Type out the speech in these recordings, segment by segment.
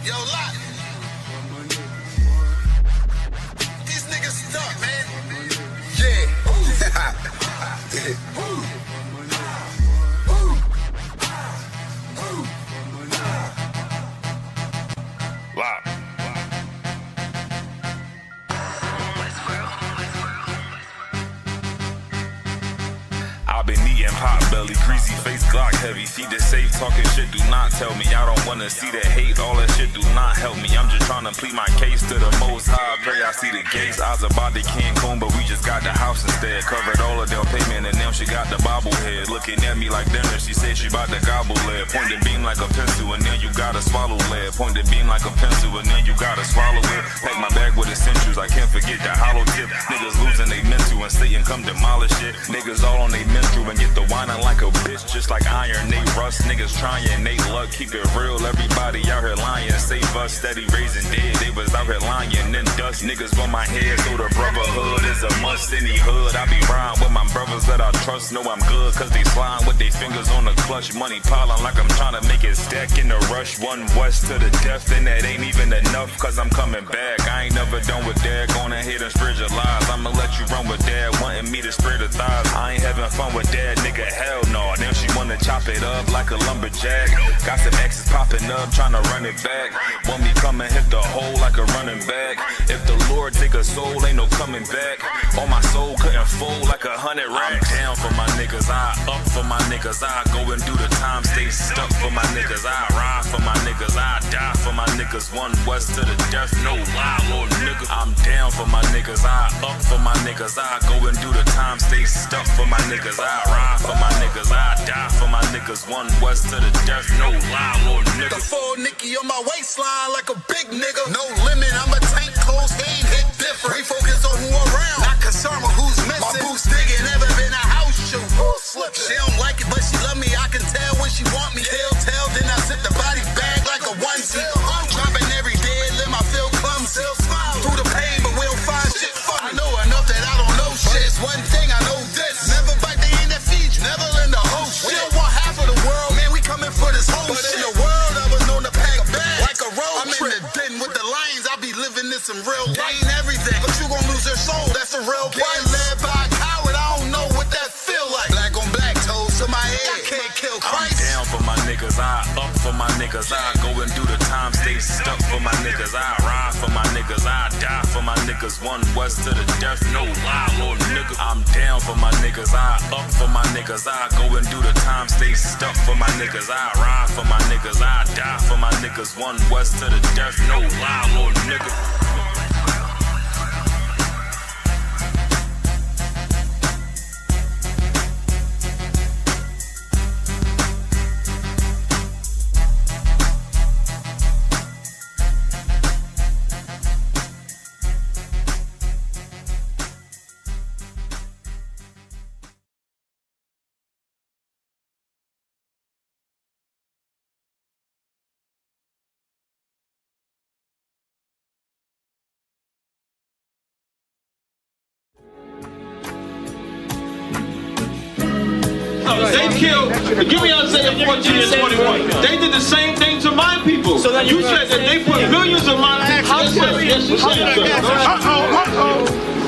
Yo, Lot. These niggas stuck, man. Yeah. Lot. I've been eating pot belly, greasy face, Glock heavy. Feed the safe, talking shit, do not tell me. I don't wanna see that hate, all that shit do not help me. I'm just trying to plead my case to the most high. Pray I see the gates. I was about to Cancun, but we just got the house instead. Covered all of their payment, and now she got the bobblehead. Looking at me like dinner, she said she about to gobble lead. Point the beam like a pencil, and then you gotta swallow lead. Point the beam like a pencil, and then you gotta swallow it. Pack my bag with essentials, I can't forget the hollow tip. Niggas losing they mental, and Satan come demolish it. Niggas all on they mental and get the whining like a bitch, just like iron, they rust. Niggas trying, they luck, keep it real. Everybody out here lying, save us, steady raising dead. They was out here lying, then dust. Niggas on my head, so the brotherhood is a must. Any hood, I be riding with my brothers that I trust. Know I'm good, cause they slime with their fingers on the clutch. Money piling like I'm trying to make it stack in the rush. One west to the death, and that ain't even enough, cause I'm coming back. I ain't never done with that, gonna hit and spread your lies. I'ma let you run with that, wanting me to spread the thighs. I ain't having fun with that, nigga, hell no. Now she wanna chop it up like a lumberjack. Got some exes popping up, trying to run it back. Want me come and hit the hole like a running back. If the Lord take a soul, ain't no coming back. On my soul couldn't fold like 100 racks. I'm down for my niggas, I up for my niggas. I go and do the time, stay stuck for my niggas. I ride for my niggas, I die for my niggas. One west to the death, no lie, little nigga. I'm down for my niggas, I up for my niggas. I go and do the time, stay stuck for my niggas. I ride for my niggas, I die for my niggas. One west to the death, no lie, little nigga. The full Nicky on my waistline like a big nigga. No limit, I'm a tank, close game, hit different. We focus on who around, not concerned with who's missing. My boots digging, never been a house shoe. She don't like it, but she love me. I can tell when she want me. Tell, then I zip the body bag like a onesie. I'm dropping every day, let my feel clumsy. Through the pain, but we don't find shit funny. I know enough that I don't know shit. It's one thing I know this. Never bite the end that feeds you, never lend a whole shit. We don't want half of the world, man, we coming for this whole shit. But in the world, I was known to pack a bag like a road I'm trip. In the den with the lions, I be living this in real life. Ain't everything, but you gon' lose your soul, that's a real price. Getting led by a coward, I don't know what that feel like. Black on black, toes to my head, I can't kill Christ. I'm down for my niggas, I up for my niggas. I go and do the time, stay stuck for my niggas. I ride for my niggas, I die for my niggas. One west to the death, no lie, little nigga. I'm down for my niggas, I up for my niggas. I go and do the time, stay stuck for my niggas. I ride for my niggas, I die for my niggas. One west to the death, no lie, little nigga. They killed, give me Isaiah 14 and 21. They did the same thing to my people. So you said that they put millions of my taxes.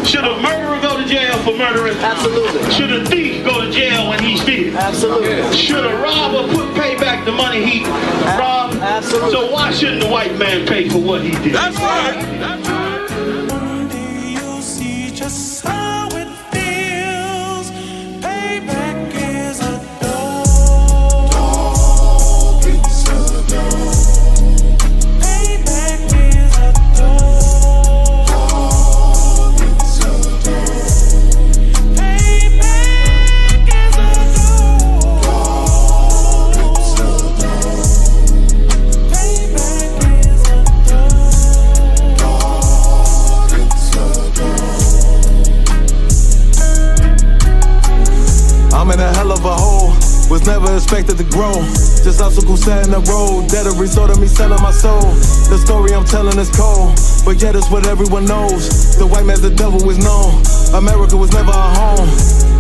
Should a murderer go to jail for murdering? Absolutely. Should a thief go to jail when he steals? Absolutely. Should a robber pay back the money he robbed? Absolutely. So why shouldn't the white man pay for what he did? That's right. That's right. One day you'll see just how it feels. Payback is a dog. It's a dog. Payback is a dog. It's a dog. Payback is a dog. It's a dog. Payback is a dog. It's a dog. I'm in a hell of a hole. Was never expected to grow. Just obstacles set in the road. That a result of me selling my soul. The story I'm telling is cold, but yet it's what everyone knows. The white man's the devil is known. America was never our home.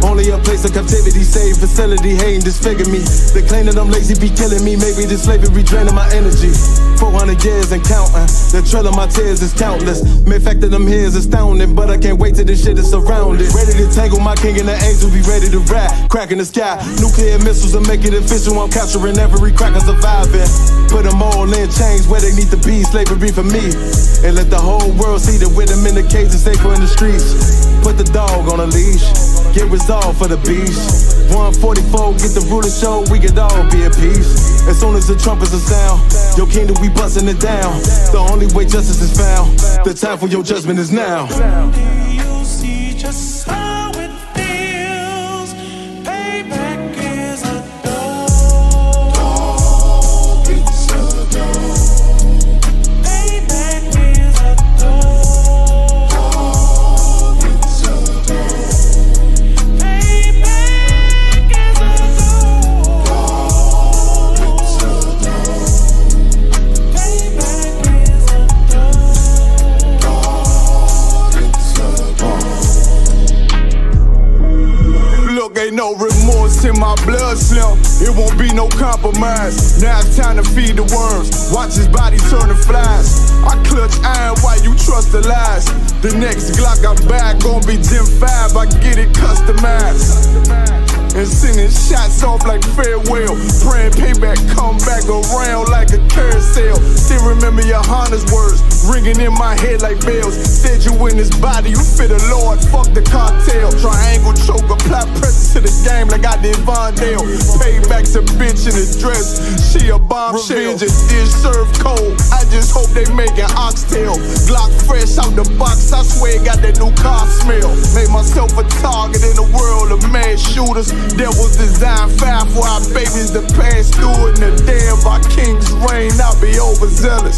Only a place of captivity, safe facility, hating, disfigure me. They claim that I'm lazy, be killing me. Maybe this slavery draining my energy. 400 years and counting. The trail of my tears is countless. Main fact that I'm here is astounding, but I can't wait till this shit is surrounded. Ready to tangle my king and the angels, be ready to rap. Cracking the sky, nuclear missiles will make it official. I'm capturing every cracker surviving. Put them all in chains where they need to be. Slavery for me. And let the whole world see that with them in the cage and safer in the streets. Put the dog on a leash. Get resolved for the beast. 144, get the ruler show, we could all be at peace. As soon as the trumpets are sound, your kingdom we busting it down. The only way justice is found, the time for your judgment is now. You see just how it feels. Payback is a dog. It's a dog. Payback is a dog. It's a dog. Payback is a dog. It's a dog. Payback is a Look, ain't no remorse in my blood, Slim. It won't be no compromise. Now it's time to feed the worms. Watch his body turn to flies. I clutch iron while you trust the lies. The next Glock I buy gon' be Gen 5. I get it customized. And sending shots off like farewell. Praying payback come back around like a carousel. Still remember your Honda's words ringing in my head like bells. Said you in this body, you fit the Lord, fuck the cartel. Triangle choke, apply pressure to the game like I did Vondale. Payback's a bitch in a dress, she a bombshell. Revenge is served cold, I just hope they make an oxtail. Glock fresh out the box, I swear it got that new car smell. Made myself a target in the world of mad shooters. Devil's design 5 for our babies to pass through. In the day of our king's reign, I'll be overzealous.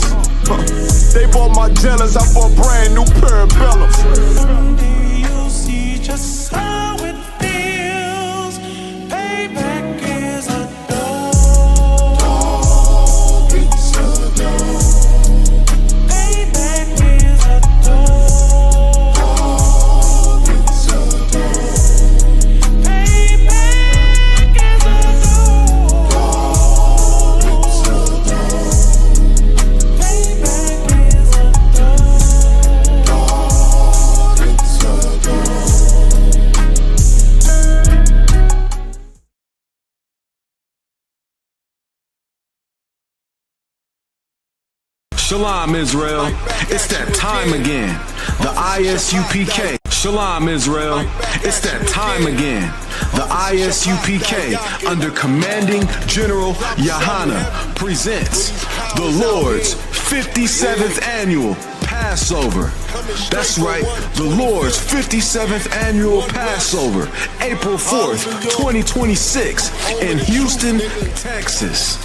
They bought my jealous, I bought brand new parabellums. You see just how it feels. Payback is a dog. It's a dog. Payback is a dog. It's a dog. Payback is a dog. It's a dog. Payback is a dog. It's a dog. Shalom, Israel. It's that time again. The ISUPK. Shalom, Israel. It's that time again. The ISUPK, under Commanding General Yahana, presents the Lord's 57th Annual Passover. That's right, the Lord's 57th Annual Passover, April 4th, 2026, in Houston, Texas.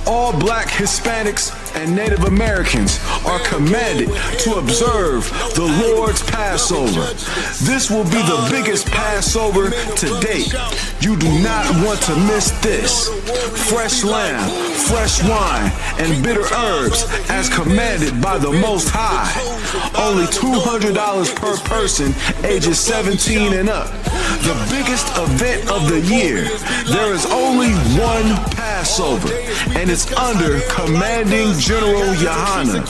All black Hispanics and Native Americans are commanded to observe the Lord's Passover. This will be the biggest Passover to date. You do not want to miss this. Fresh lamb, fresh wine, and bitter herbs as commanded by the Most High. Only $200 per person, ages 17 and up. The biggest event of the year. There is only one Passover, and it's under Commanding General Yahana.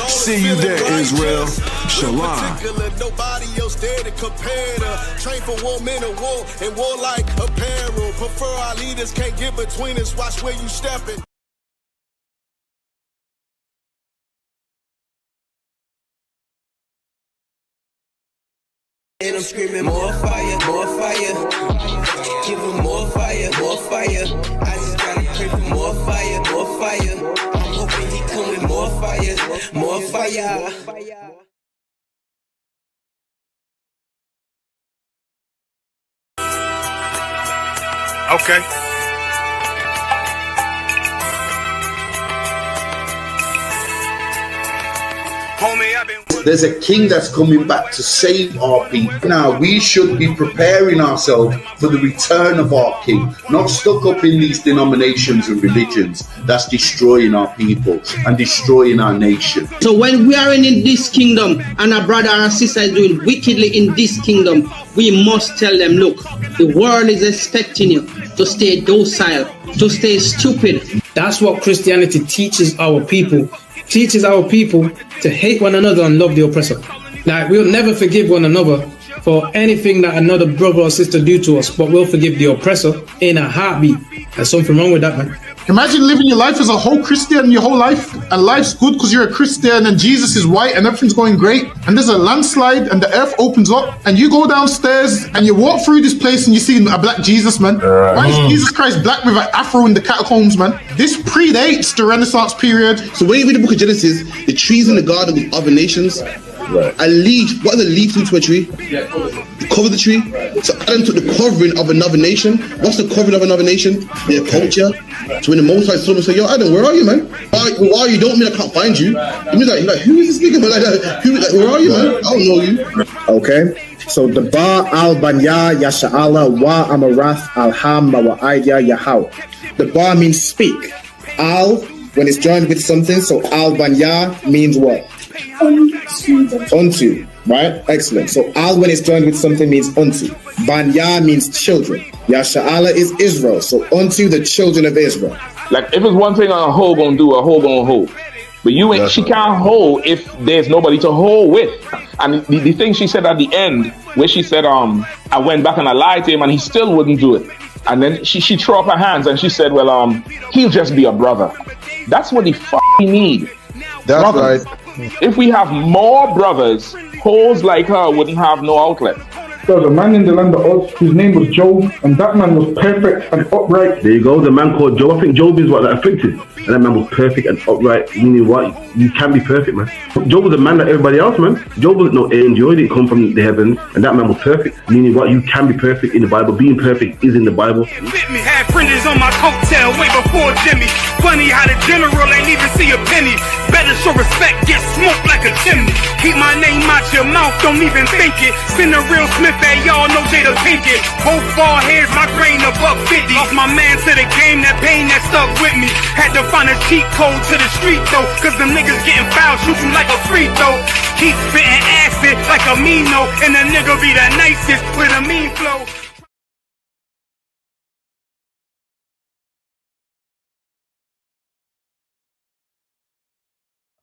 See you there, Israel. Shalom. Nobody else there to compare to. Train for war, men of war, and warlike apparel. Prefer our leaders, can't get between us. Watch where you stepping. And I'm screaming more fire, more fire. Give them more fire, more fire. I just gotta pray for more fire, more fire. I'm hoping he come with more fire, more fire. Okay. Homie, I've been There's a king that's coming back to save our people. Now, we should be preparing ourselves for the return of our king, not stuck up in these denominations and religions that's destroying our people and destroying our nation. So when we are in this kingdom and a brother or a sister is doing wickedly in this kingdom, we must tell them, look, the world is expecting you to stay docile, to stay stupid. That's what Christianity teaches our people. Teaches our people to hate one another and love the oppressor. Like, we'll never forgive one another for anything that another brother or sister do to us, but we'll forgive the oppressor in a heartbeat. There's something wrong with that, man. Imagine living your life as a whole Christian your whole life, and life's good because you're a Christian and Jesus is white and everything's going great, and there's a landslide and the earth opens up and you go downstairs and you walk through this place and you see a black Jesus, man. Why is Jesus Christ black with an afro in the catacombs, man? This predates the Renaissance period. So when you read the book of Genesis, the trees in the garden with other nations, a leaf, what does a leaf do to a tree? Cover the tree. So Adam took the covering of another nation. What's the covering of another nation? Their culture. So when the Most High saw him and said, yo, Adam, where are you, man? Why are you? Don't mean I can't find you. He was like, who is this nigga, man? Where are you, man? I don't know you. Okay. So the Ba al Banya Yasha'ala wa Amarath al Ham wa Aidya Yahweh. The Ba means speak. Al, when it's joined with something, so al Banya means what? Unto, right? Excellent. So al, when it's joined with something, means unto. Banya means children. Yasha'ala is Israel. So unto the children of Israel. Like, if it's one thing a hoe gonna do, a hoe gonna hold. But you ain't, she can't hold if there's nobody to hold with. And the thing she said at the end, where she said, I went back and I lied to him and he still wouldn't do it. And then she threw up her hands and she said, well, he'll just be a brother. That's what he need. That's brothers. Right. If we have more brothers, hoes like her wouldn't have no outlet. There was a man in the land of Oz whose name was Job, and that man was perfect and upright. There you go, the man called Job. I think Job is what that afflicted. And that man was perfect and upright, meaning what? You can be perfect, man. Job was a man like everybody else, man. Job wasn't no angel, he didn't come from the heavens, and that man was perfect, meaning what? You can be perfect in the Bible. Being perfect is in the Bible. With me, had fringes on my coattail way before Jimmy. Funny how the general ain't even see a penny. Better show respect, get smoked like a chimney. Keep my name out your mouth, don't even think it. Spin a real Smith at y'all, no Jada Pinkett. Both ball heads, my grain above 50. Lost my man to the game, that pain that stuck with me. Had to find a cheat code to the street though, cause them niggas getting foul, shoot you like a free throw. Keep spitting acid like a Mino, and the nigga be the nicest with a mean flow.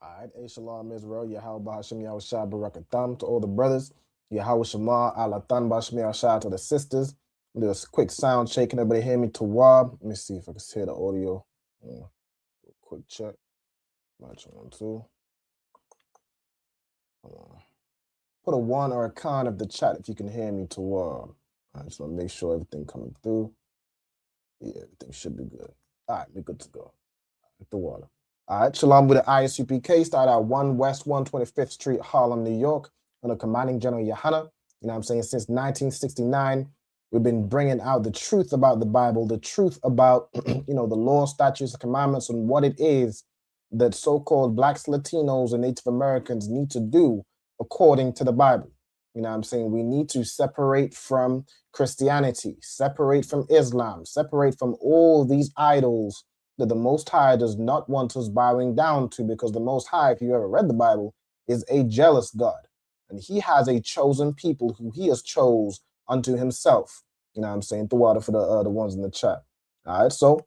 Alright, Shalom Israel, Yahweh Bahashim Yahushua Barakatham to all the brothers. Yahweh Shema, Alatan Bahashim Yahushua to the sisters. Do a quick sound check. Can everybody hear me? Tawab. Let me see if I can hear the audio. Quick check. Match 1, 2. Put a 1 or a con of the chat if you can hear me. Tawab. I just want to make sure everything coming through. Yeah, everything should be good. All right, we're good to go. Hit the water. All right, Shalom with the ISUPK. Start at 1 West 125th Street, Harlem, New York, under Commanding General Yohana. You know what I'm saying? Since 1969, we've been bringing out the truth about the Bible, the truth about, the law, statutes, and commandments, and what it is that so-called Blacks, Latinos, and Native Americans need to do according to the Bible. You know what I'm saying? We need to separate from Christianity, separate from Islam, separate from all these idols that the Most High does not want us bowing down to, because the Most High, if you ever read the Bible, is a jealous God. And he has a chosen people who he has chose unto himself. You know what I'm saying? The water for the ones in the chat. All right, so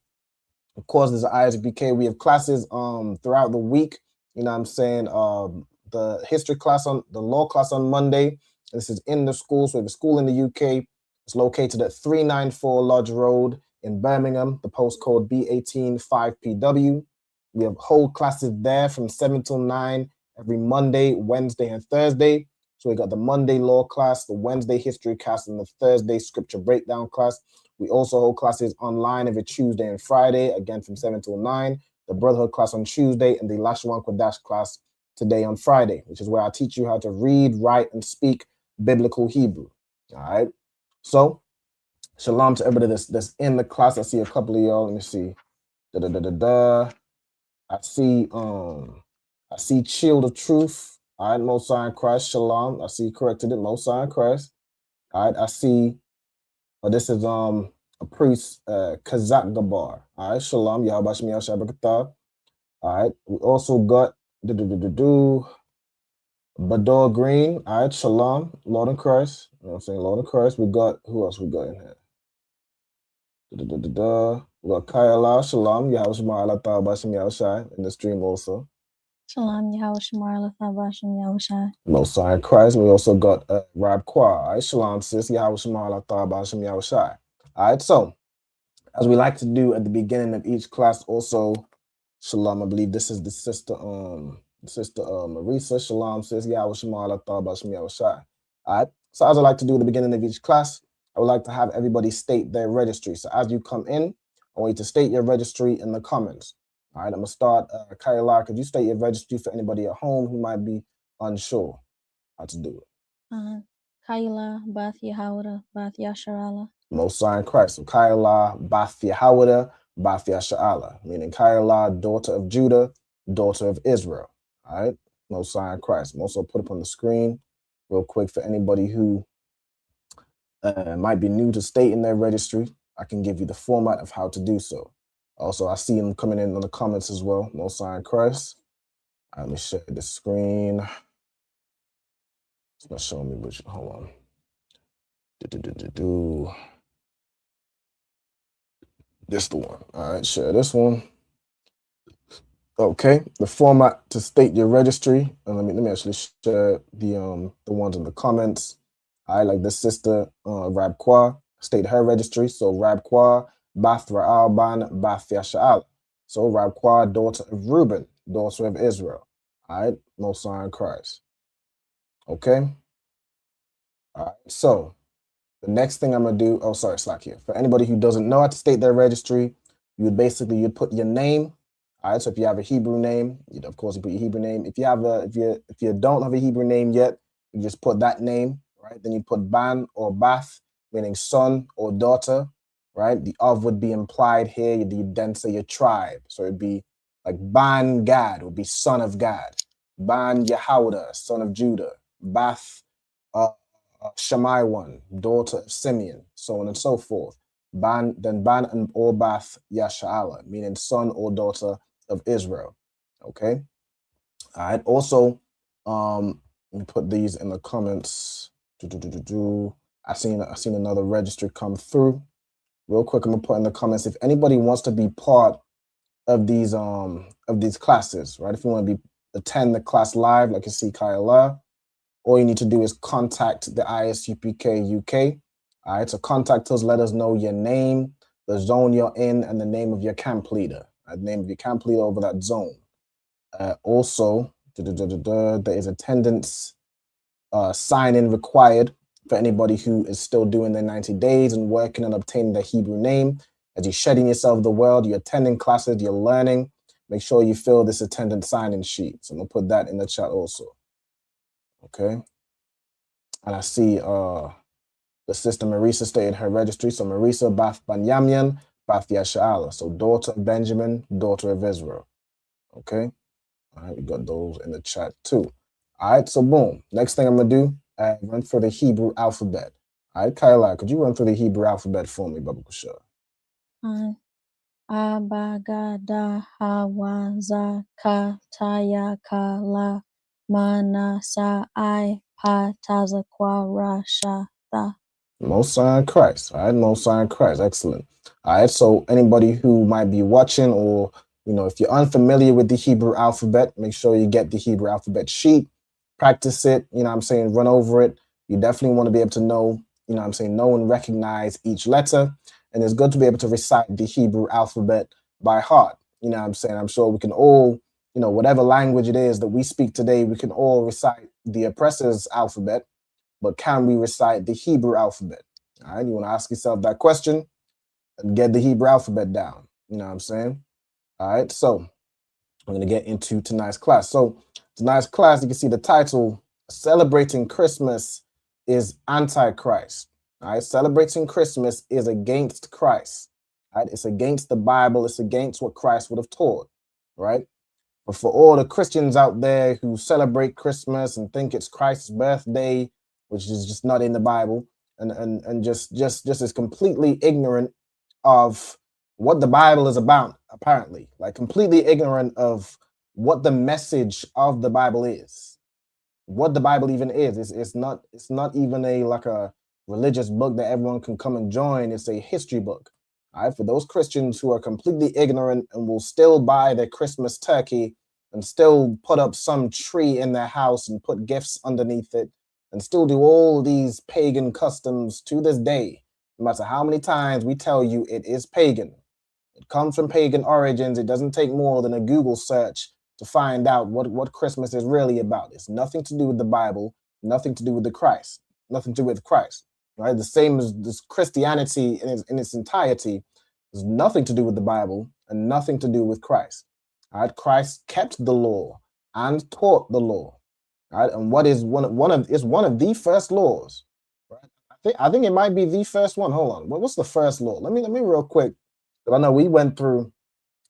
of course, there's ISUPK. We have classes throughout the week. You know what I'm saying? The history class the law class on Monday. This is in the school. So we have a school in the UK. It's located at 394 Lodge Road in Birmingham, the postcode B185PW. We have whole classes there from 7 till 9 every Monday, Wednesday, and Thursday. So we got the Monday law class, the Wednesday history class, and the Thursday scripture breakdown class. We also hold classes online every Tuesday and Friday, again from 7 till 9. The Brotherhood class on Tuesday, and the Lashawan Qadash class today on Friday, which is where I teach you how to read, write, and speak biblical Hebrew. All right. So, shalom to everybody that's in the class. I see a couple of y'all. Let me see. I see Shield of Truth. All right, Most High in Christ, Shalom. I see you corrected it, Most High in Christ. All right, I see. This is a priest, Kazak Gabar. All right, Shalom. Yahweh Shem Yahweh Shabbat. All right, we also got Bador Green. All right, Shalom, Lord in Christ. You know what I'm saying, Lord in Christ. We got, who else we got in here? We got Kayala, Shalom, Yahweh Shema Allah Ta'ala Shem Yahweh Shai in the stream also. Shalom, Yahweh Shema Allah Ta'ala Shem Yahweh Shai. Most High in Christ. We also got Rab Kwa. All right, Shalom, sis, Yahweh Shema Allah Ta'ala Shem Yahweh Shai. All right, so as we like to do at the beginning of each class, also, Shalom, I believe this is the sister, Marisa. Shalom, sis, Yahweh Shema Allah Ta'ala Shem Yahweh Shai. All right, so as I like to do at the beginning of each class, I would like to have everybody state their registry. So as you come in, I want you to state your registry in the comments. All right, I'm gonna start. Kayla, could you state your registry for anybody at home who might be unsure how to do it? Kayla, Bath Yahawada, Bath Yasharala. Most High in Christ. So Kayla, Bath Yahawada, Bath Yasharala, meaning Kayla, daughter of Judah, daughter of Israel. All right, Most High in Christ. I'm also put up on the screen real quick for anybody who might be new to stating their registry. I can give you the format of how to do so. Also, I see them coming in the comments as well. Most High in Christ. Let me share the screen. It's not showing me which. Hold on. This the one. All right, share this one. Okay, the format to state your registry. And let me actually share the ones in the comments. I like this sister, Rab Kwa, state her registry. So Rab Kwa, Bath Ra'alban, Bath Yasha'al. So Rab Kwa, daughter of Reuben, daughter of Israel. All right, Most High in Christ. Okay. All right, so the next thing I'm gonna do, Slack here. For anybody who doesn't know how to state their registry, you'd put your name. All right, so if you have a Hebrew name, of course you put your Hebrew name. If you don't have a Hebrew name yet, you just put that name, right? Then you put Ban or Bath, meaning son or daughter, right? The of would be implied here. You'd then say your tribe. So it'd be like Ban Gad would be son of Gad. Ban Yehuda, son of Judah. Bath Shammai one, daughter of Simeon, so on and so forth. Ban and or Bath Yasha'ala, meaning son or daughter of Israel. Okay. All right. Also, let me put these in the comments. I seen another registry come through. Real quick, I'm gonna put in the comments if anybody wants to be part of these classes, right? If you want to attend the class live, like you see Kayla, all you need to do is contact the ISUPK UK. All right, so contact us, let us know your name, the zone you're in, and the name of your camp leader. The name of your camp leader over that zone. Also, there is attendance sign-in required for anybody who is still doing their 90 days and working on obtaining their Hebrew name. As you're shedding yourself the world, you're attending classes, you're learning, make sure you fill this attendance sign-in sheet. So I'm gonna put that in the chat also. Okay. And I see the sister Marisa stated her registry. So Marisa Bath Banyamyan, Bath Yasha'ala. So daughter of Benjamin, daughter of Israel. Okay. All right, we got those in the chat too. All right, so boom. Next thing I'm gonna do, run through the Hebrew alphabet. All right, Kayla, could you run through the Hebrew alphabet for me, Baba Kusha? Abagada Hawa Zaka Taya Kala Manasa I Patazakwa Rasha. Most High in Christ. All right, Most High in Christ. Excellent. All right, so anybody who might be watching, or if you're unfamiliar with the Hebrew alphabet, make sure you get the Hebrew alphabet sheet, practice it, run over it. You definitely want to be able to know, know and recognize each letter. And it's good to be able to recite the Hebrew alphabet by heart. I'm sure we can all, whatever language it is that we speak today, we can all recite the oppressor's alphabet. But can we recite the Hebrew alphabet? All right, you want to ask yourself that question and get the Hebrew alphabet down. You know what I'm saying? All right, so I'm going to get into tonight's class. So tonight's class, you can see the title, Celebrating Christmas is Antichrist. All right, celebrating Christmas is against Christ. All right, it's against the Bible. It's against what Christ would have taught. Right? But for all the Christians out there who celebrate Christmas and think it's Christ's birthday, which is just not in the Bible, and just is completely ignorant of what the Bible is about, apparently, like completely ignorant of what the message of the Bible is, what the Bible even is. It's not even a religious book that everyone can come and join. It's a history book. All right, for those Christians who are completely ignorant and will still buy their Christmas turkey and still put up some tree in their house and put gifts underneath it and still do all these pagan customs to this day, no matter how many times we tell you it is pagan. It comes from pagan origins. It doesn't take more than a Google search to find out what Christmas is really about. It's nothing to do with the Bible, nothing to do with Christ, nothing to do with Christ. Right? The same as this Christianity in its entirety has nothing to do with the Bible and nothing to do with Christ. Right? Christ kept the law and taught the law. Right? And what is one of the first laws? Right? I think it might be the first one. Hold on. What's the first law? Let me real quick. I know we went through.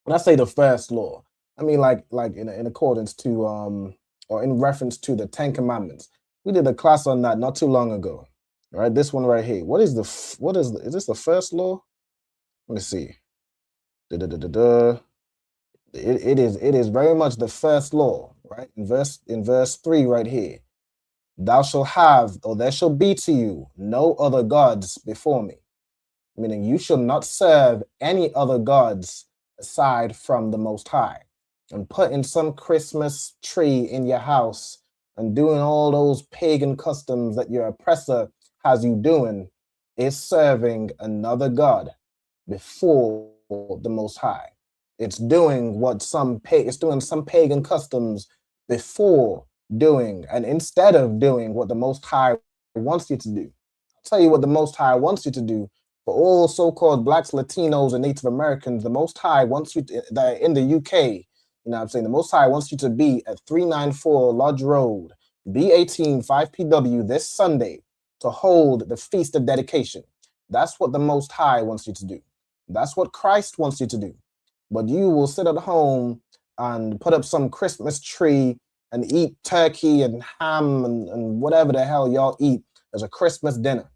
When I say the first law, I mean like in accordance to or in reference to the 10 Commandments. We did a class on that not too long ago. All right, this one right here. Is this the first law? Let me see. It is very much the first law, right? In verse 3 right here. Thou shalt have, or there shall be to you, no other gods before me. Meaning you shall not serve any other gods aside from the Most High. And putting some Christmas tree in your house and doing all those pagan customs that your oppressor has you doing is serving another God before the Most High. It's doing some pagan customs before doing, and instead of doing what the Most High wants you to do. I'll tell you what the Most High wants you to do. For all so-called Blacks, Latinos, and Native Americans, the Most High wants you to, in the UK, you know what I'm saying? The Most High wants you to be at 394 Lodge Road, B18 5PW this Sunday to hold the Feast of Dedication. That's what the Most High wants you to do. That's what Christ wants you to do. But you will sit at home and put up some Christmas tree and eat turkey and ham and whatever the hell y'all eat as a Christmas dinner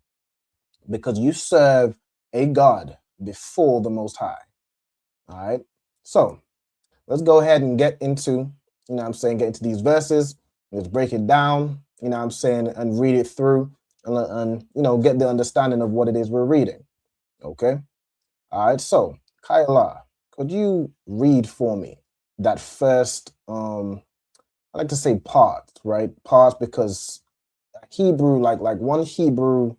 because you serve a God before the Most High. All right? So let's go ahead and get into, get into these verses. Let's break it down, and read it through and get the understanding of what it is we're reading. Okay? All right, so Kyla, could you read for me that first, I like to say part, right? Parts because Hebrew, like one Hebrew,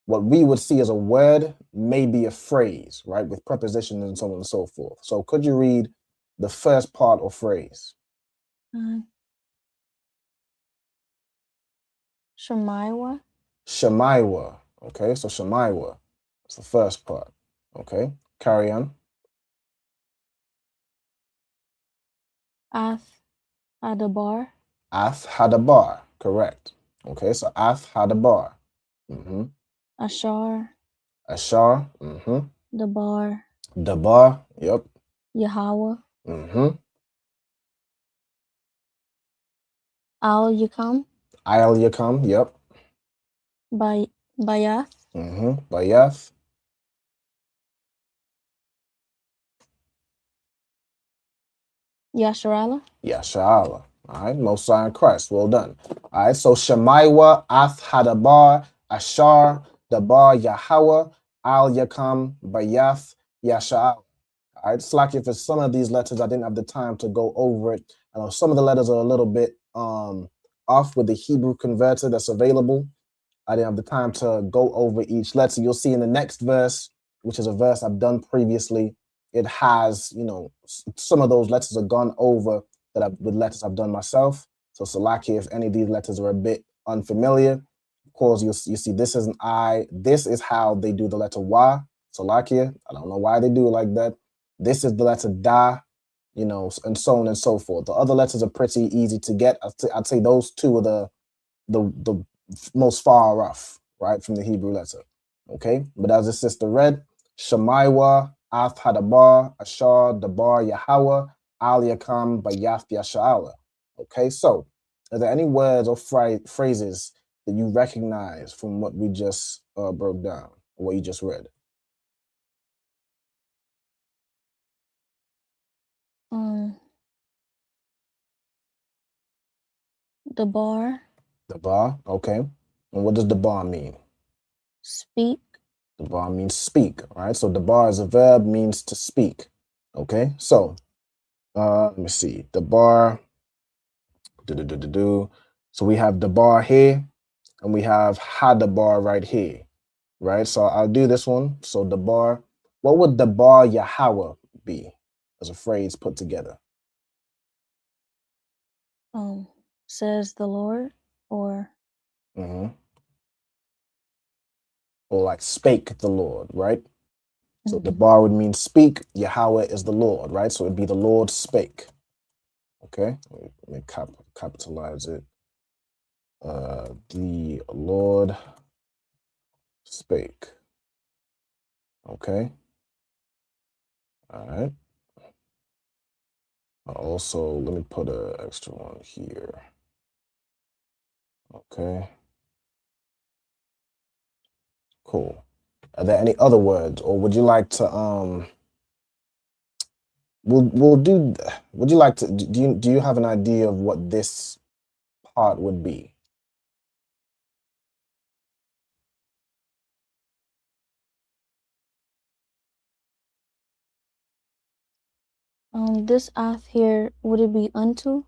what we would see as a word may be a phrase, right? With prepositions and so on and so forth. So could you read the first part or phrase? Shemaiwa. Shemaiwa. Okay, so Shemaiwa. That's the first part. Okay, carry on. Ath Hadabar. Ath Hadabar. Correct. Okay, so Ath Hadabar. Mm-hmm. Ashar. Ashar. Mm-hmm. Dabar. Dabar. Yep. Yahweh. Mm-hmm. Al Yakam. Al Yakam. Yep. Bayath. Mm-hmm. Bayath. Yasharala. Yasharala. All right, Most High in Christ. Well done. All right, so Shemaiwa, Ath Hadabar, Ashar, Dabar, Yahweh, Al Yakam, Bayath, Yasha'al. All right, Slacky, for some of these letters, I didn't have the time to go over it. I know some of the letters are a little bit off with the Hebrew converter that's available. I didn't have the time to go over each letter. You'll see in the next verse, which is a verse I've done previously, it has, some of those letters are gone over with letters I've done myself. So Salaki, if any of these letters are a bit unfamiliar, of course, you see this is an I. This is how they do the letter Wa. Salakia, I don't know why they do it like that. This is the letter Da, and so on and so forth. The other letters are pretty easy to get. I'd say those two are the most far off, right, from the Hebrew letter. Okay, but as the sister read, Shemaiwa, Ath Hadabar, Ashar, Dabar, Yahweh, Aliyakam Bayath Yasha'ala. Okay, so are there any words or phrases that you recognize from what we just broke down, or what you just read? The bar. The bar, okay. And what does the bar mean? Speak. The bar means speak, all right? So the bar as a verb means to speak, okay? So, let me see. The bar, So we have the bar here, and we have had the bar right here, right? So I'll do this one. So the bar, what would the bar Yahweh be as a phrase put together? Says the Lord, or or like spake the Lord, right? So the bar would mean speak. Yahweh is the Lord, right? So it'd be the Lord spake. Okay, let me capitalize it. The Lord spake. Okay. All right. Also, let me put an extra one here. Okay. Cool. Are there any other words, or would you like to would you like to do you have an idea of what this part would be? This ath here, would it be unto?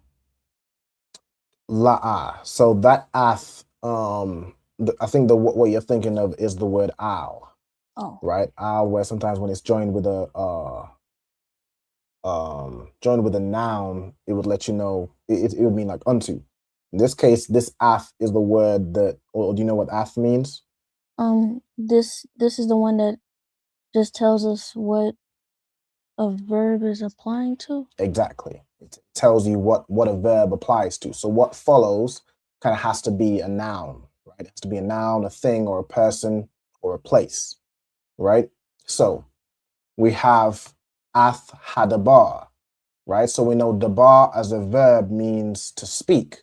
La'ah. So that ath, I think what you're thinking of is the word al. Oh. Right? Al, where sometimes when it's joined with a noun, it would let you know it would mean like unto. In this case, this ath is the word that, or do you know what ath means? This is the one that just tells us what a verb is applying to. Exactly. It tells you what a verb applies to. So what follows kind of has to be a noun, right? It has to be a noun, a thing, or a person, or a place, right? So we have ath hadabar, right? So we know dabar as a verb means to speak,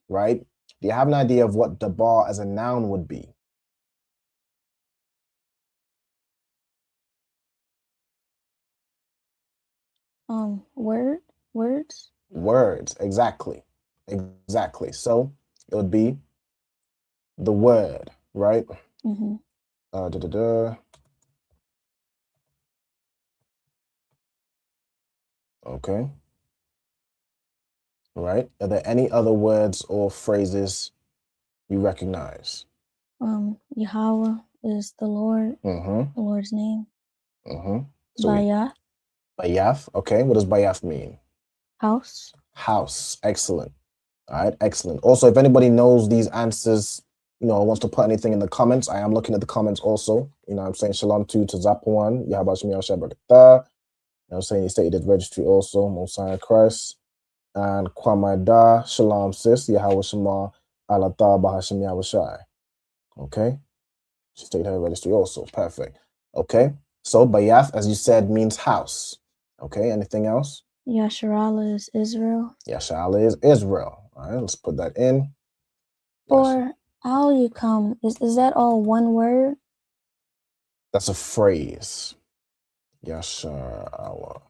right? Do you have an idea of what dabar as a noun would be? Words? Words, exactly. Exactly. So it would be the word, right? Okay. Right. Are there any other words or phrases you recognize? Yahweh is the Lord, the Lord's name. So Bayath. Bayath. Okay. What does Bayath mean? House. House. Excellent. All right. Excellent. Also, if anybody knows these answers, wants to put anything in the comments, I am looking at the comments also. I'm saying shalom to Zapuan, Yahabashim Yashabakata. I'm saying he stated his registry also, Mosiah Christ. And Kwamada, shalom sis, Yahweh Shema, Alata Bahashim Yahushai. Okay. She stated her registry also. Perfect. Okay. So Bayath, as you said, means house. Okay. Anything else? Yasharala is Israel. Yasharala is Israel. All right. Let's put that in. Or Aliyakam, is that all one word? That's a phrase. Yasharala.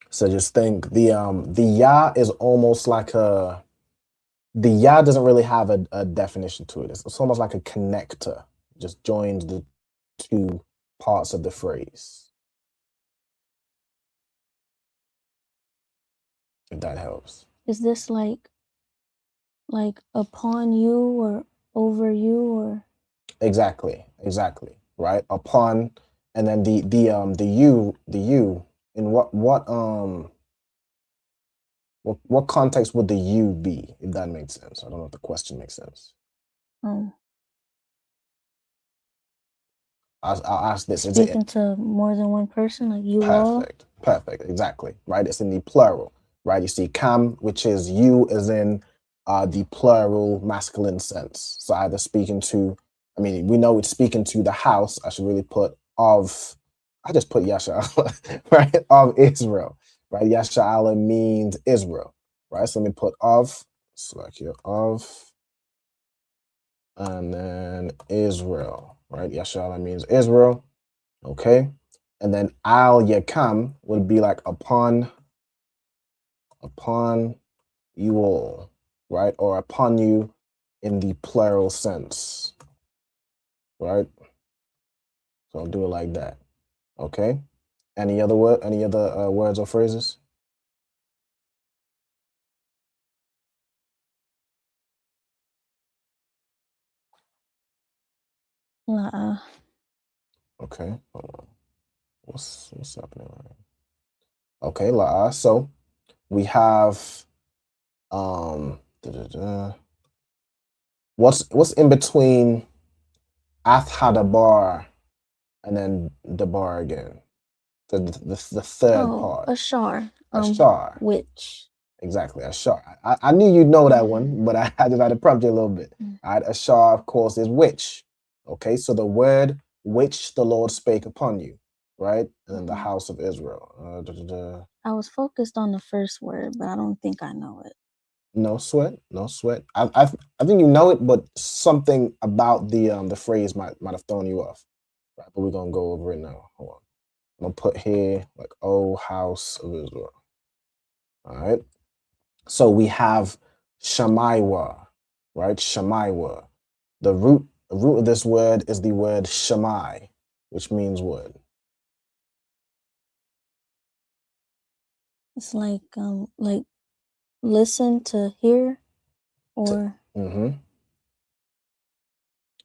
So just think the ya is almost like the ya doesn't really have a definition to it. It's almost like a connector. Just joins the two parts of the phrase. If that helps. Is this like upon you or over you or? Exactly. Right. Upon, and then the you in what context would the you be, if that makes sense? I don't know if the question makes sense. I'll ask this. Speaking to more than one person, like you all? Perfect, exactly, right? It's in the plural, right? You see kam, which is you as in the plural masculine sense. So either speaking to, I mean, we know it's speaking to the house. I should really put of, I just put Yasha'Allah, right? Of Israel, right? Yasha'Allah means Israel, right? So let me put of, select here, of, and then Israel, right? Yasha'Allah means Israel, okay? And then al yakam would be like upon you all, right? Or upon you in the plural sense, right? So I'll do it like that, okay? Any other words or phrases? Okay, hold on. What's happening right now? Okay, la'ah. So we have what's in between athhadabar and then dabar again? The third part. Ashar. Ashar. Which. Exactly, Ashar. I knew you'd know that one, but I just had to prompt you a little bit. All right, Ashar, of course, is which. Okay, so the word which the Lord spake upon you, right? And then the house of Israel. I was focused on the first word, but I don't think I know it. No sweat, no sweat. I think you know it, but something about the phrase might have thrown you off. Right, but we're gonna go over it now. Hold on. I'm gonna put here like O house of Israel. All right. So we have Shamaiwa, right? Shamaiwa. The root of this word is the word Shamai, which means what? It's like listen to hear or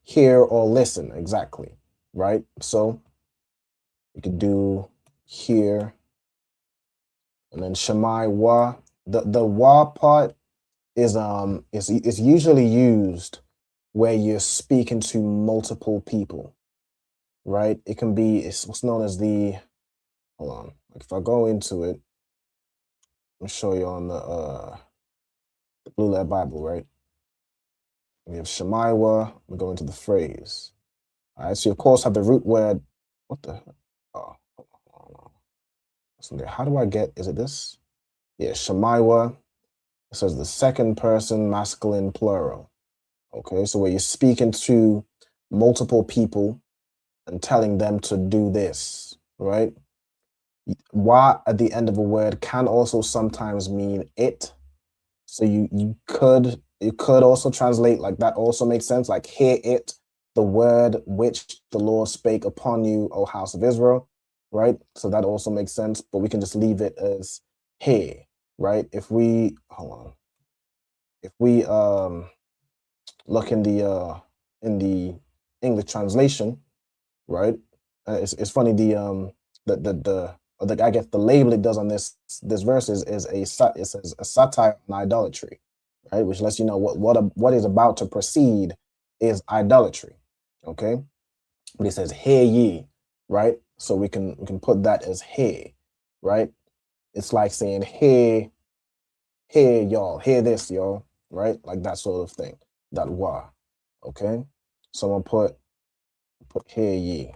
Hear or listen, exactly. Right? So you could do hear and then Shamai wa. The wa part is usually used where you're speaking to multiple people, right? It can be, it's what's known as the, hold on, like if I go into it, I'll show you on the Blue Letter Bible, right? We have Shemaiwa, we go into the phrase. All right, so you of course have the root word, what the, oh, hold on. So how do I get, is it this? Yeah, Shemaiwa, it says the second person masculine plural. Okay, so where you're speaking to multiple people and telling them to do this, right? Wa at the end of a word can also sometimes mean it. So you could also translate like that also makes sense, like hear it, the word which the Lord spake upon you, O house of Israel, right? So that also makes sense, but we can just leave it as hear, right? If we look in the English translation, right? It's funny I guess the label it does on this verse is it says a satire on idolatry, right? Which lets you know what is about to proceed is idolatry, okay? But it says hear ye, right? So we can put that as hear, right? It's like saying hear y'all, hear this y'all, right? Like that sort of thing. That wa, okay? So I'm gonna put hear ye,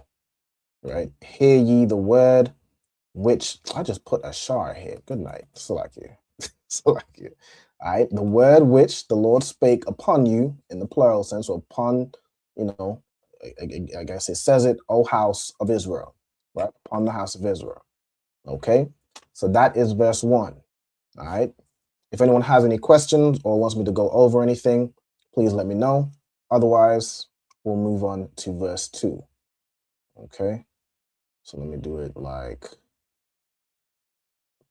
right? Hear ye the word which I just put a shar here. Good night. Salakia. Salakia. All right. The word which the Lord spake upon you in the plural sense, or upon, I guess it says it, O house of Israel, right? Upon the house of Israel. Okay. So that is verse 1. All right. If anyone has any questions or wants me to go over anything, please let me know. Otherwise, we'll move on to verse 2. Okay. So let me do it like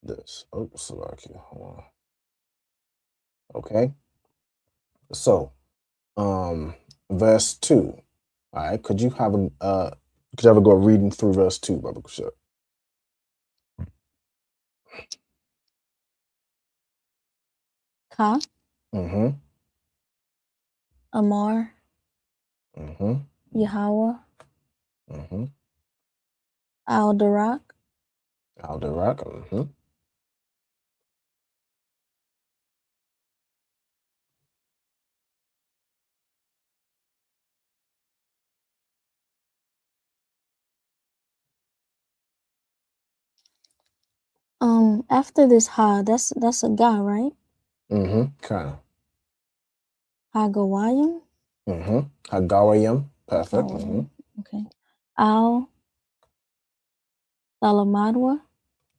this. Oh, Salakia. Hold on. Okay. So, verse 2. All right. Could you have a go reading through verse 2, Baba Kushab? Ka, Mm-hmm. Amar, Mm-hmm. Yahweh, Mm-hmm. Al-Darak, Al-Darak. Mm-hmm. After this ha, that's a ga, right? Kind of. Hagawayim. Hagawayim. Perfect. Okay. Al Salamadwa.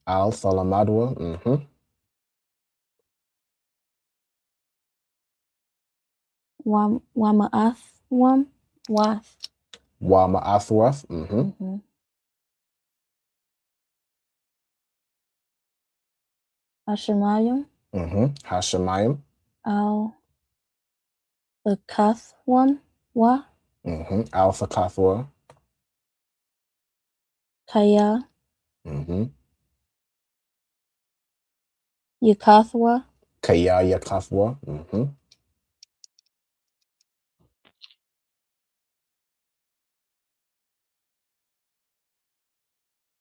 Al Salamadwa. Wama'athwam. Wath. Wama'athwath. Hashemayim. Hashemayim. Al Thakathwam. Wa. Al Thakathwa. Kaya. Yakathwa. Kaya Yakathwa.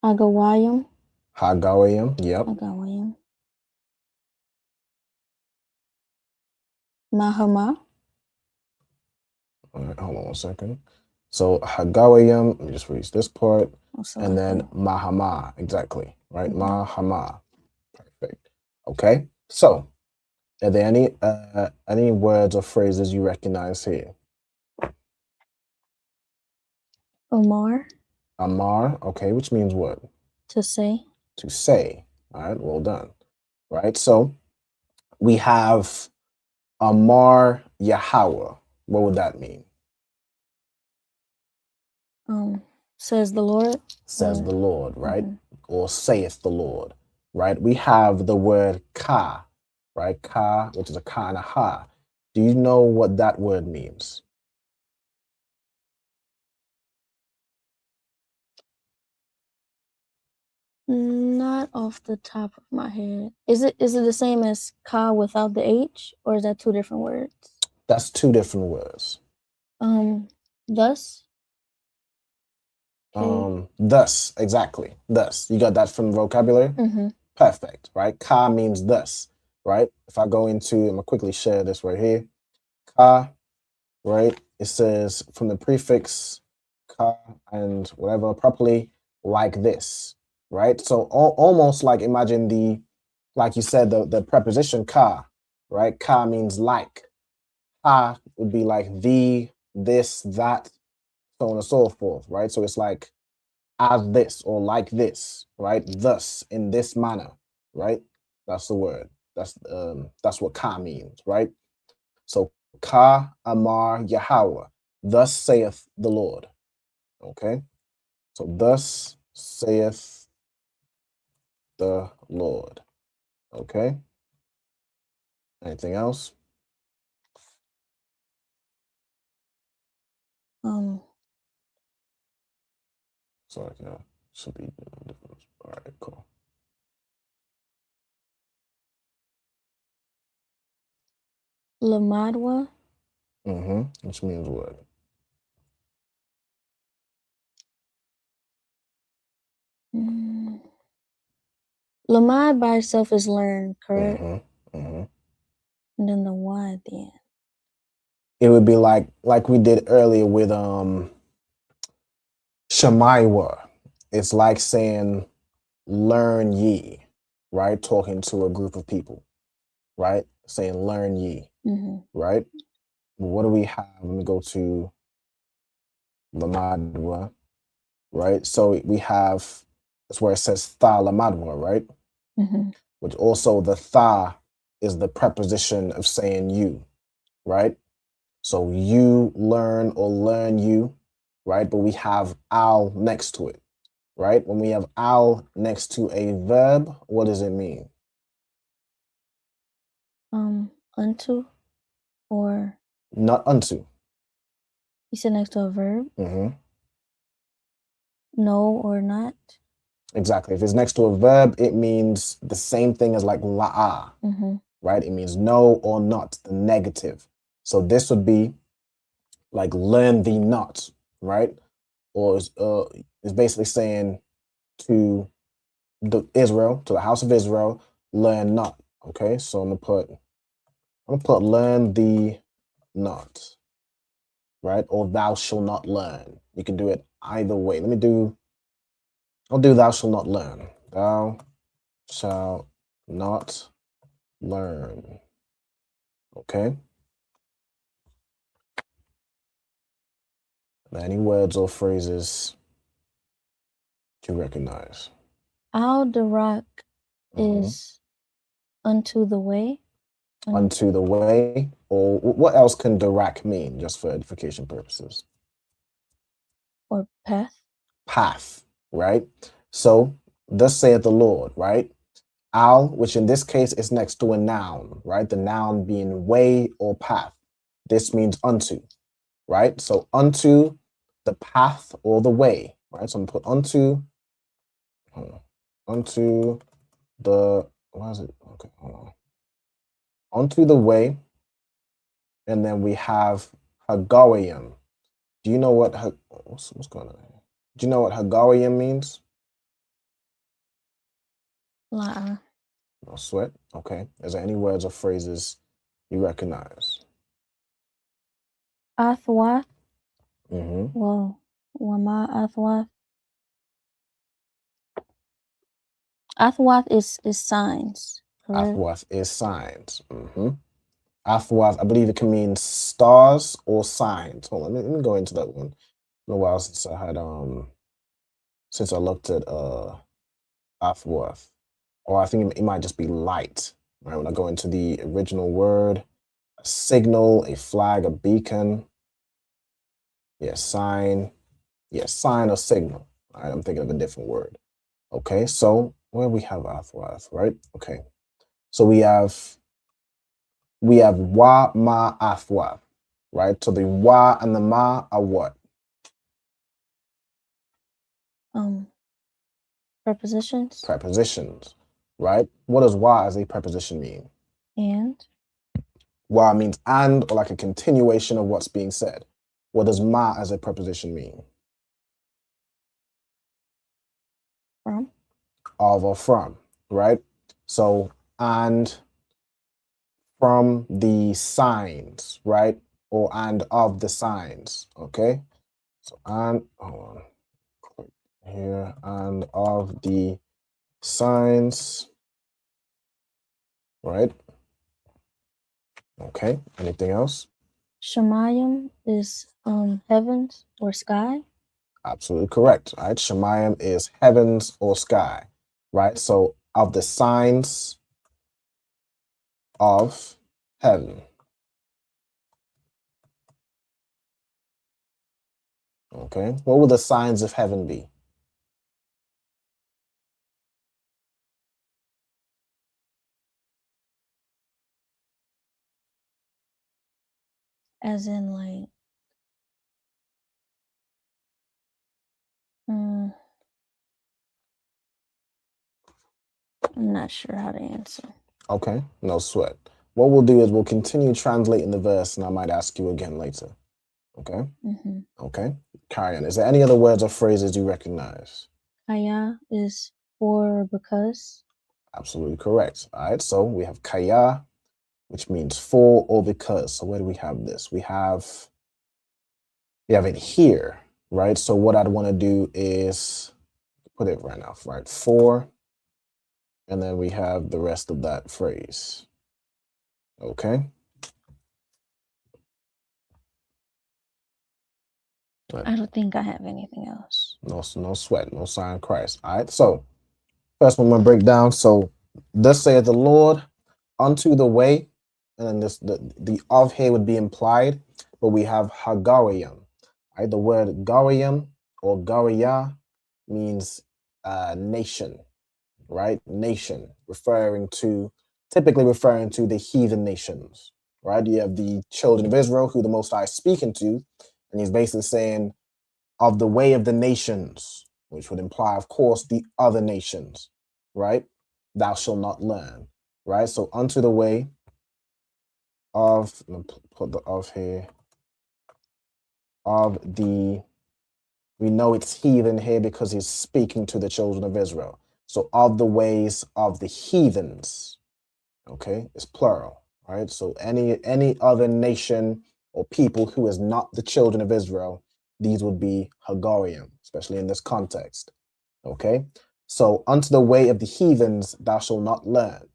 Hagawayim. Hagawayim. Yep. Hagawayim. Mahama. All right, hold on 1 second. So Hagawayim, let me just read this part. And then Mahama, exactly, right? Mahama. Perfect. Okay. So are there any words or phrases you recognize here? Omar. Amar, okay, which means what? To say. To say. All right, well done. Right, so we have Amar Yahweh. What would that mean? Says the Lord. Says the Lord, right? Or saith the Lord, right? We have the word ka, right? Ka, which is a ka and a ha. Do you know what that word means? Not off the top of my head. Is it the same as ka without the H, or is that two different words? That's two different words. Thus. Thus, exactly. Thus. You got that from vocabulary? Perfect, right? Ka means thus, right? If I go into, I'm gonna quickly share this right here. Ka, right? It says from the prefix ka and whatever properly, like this, right? So almost like imagine like you said, the preposition ka, right? Ka means like. Ha would be like the, this, that, so on and so forth, right? So it's like as this or like this, right? Thus, in this manner, right? That's the word. That's what ka means, right? So ka amar Yahweh, thus saith the Lord. Okay, so thus saith the Lord. Okay. Anything else? Sorry, yeah, should be all right. Cool. Lamadwa. Which means what? Lamad by itself is learn, correct? And then the Y at the end. It would be like we did earlier with Shemaiwa. It's like saying learn ye, right? Talking to a group of people, right? Saying learn ye, right? What do we have? Let me go to Lamadwa, right? So we have, that's where it says tha Lamadwa, right? Which also the tha is the preposition of saying you, right? So you learn or learn you, right? But we have al next to it, right? When we have al next to a verb, what does it mean? Unto, or not unto. You said next to a verb. No or not. Exactly. If it's next to a verb, it means the same thing as like la'a, right? It means no or not, the negative. So this would be like learn thee not, right? Or it's basically saying to Israel, to the house of Israel, learn not. Okay, so I'm gonna put learn thee not, right? Or thou shalt not learn. You can do it either way. I'll do thou shalt not learn. Thou shall not learn. Okay. Any words or phrases you recognize? Al-Darak is unto the way. Unto the way, or what else can Darak mean, just for edification purposes? Or path. Path, right? So, thus saith the Lord, right? Al, which in this case is next to a noun, right? The noun being way or path. This means unto, right? So, unto the path or the way, right? So, I'm going to put unto the, what is it? Okay, hold on. Onto the way, and then we have Hagawayim. Do you know what what's going on here? Do you know what Hagawayim means? La. No sweat. Okay. Is there any words or phrases you recognize? Athwath. Mm-hmm. Whoa. Wama Athwath. Athwath is signs. Correct? Athwath is signs. Mm-hmm. Athwath, I believe it can mean stars or signs. Hold on, let me go into that one. It's been a while since I had since I looked at Athwath. Or I think it might just be light. Right? When I go into the original word, a signal, a flag, a beacon. Yeah, sign. Yeah, sign or signal. All right, I'm thinking of a different word. Okay, so where we have Athwath, right? Okay. So we have wa ma Athwath, right? So the wa and the ma are what? Prepositions. Prepositions, right? What does wa as a preposition mean? And. Wa means and, or like a continuation of what's being said. What does ma as a preposition mean? From. Of or from, right? So, and from the signs, right? Or and of the signs, okay? So, and, hold on, click here, and of the signs, right? Okay, anything else? Shemayim is heavens or sky. Absolutely correct, right? Shemayim is heavens or sky, right? So, of the signs of heaven. Okay, what will the signs of heaven be? As in, like, I'm not sure how to answer. Okay, no sweat. What we'll do is we'll continue translating the verse, and I might ask you again later. Okay? Mm-hmm. Okay, carry on. Is there any other words or phrases you recognize? Kaya is for because. Absolutely correct. All right, so we have kaya, which means for or because. So where do we have this? We have it here, right? So what I'd want to do is put it right now, right? For, and then we have the rest of that phrase. Okay. I don't think I have anything else. No sweat, no sign of Christ. All right, so first one I'm going to break down. So thus saith the Lord unto the way, and then the of here would be implied, but we have Hagawayim. Right? The word Gawayim or Gawaya means nation, right? Nation, typically referring to the heathen nations, right? You have the children of Israel who the Most High is speaking to, and he's basically saying, of the way of the nations, which would imply, of course, the other nations, right? Thou shalt not learn, right? So unto the way of, put the of here, of the, we know it's heathen here because he's speaking to the children of Israel. So of the ways of the heathens, okay, it's plural, right? So any other nation or people who is not the children of Israel, these would be Hagarium, especially in this context, okay? So unto the way of the heathens thou shalt not learn,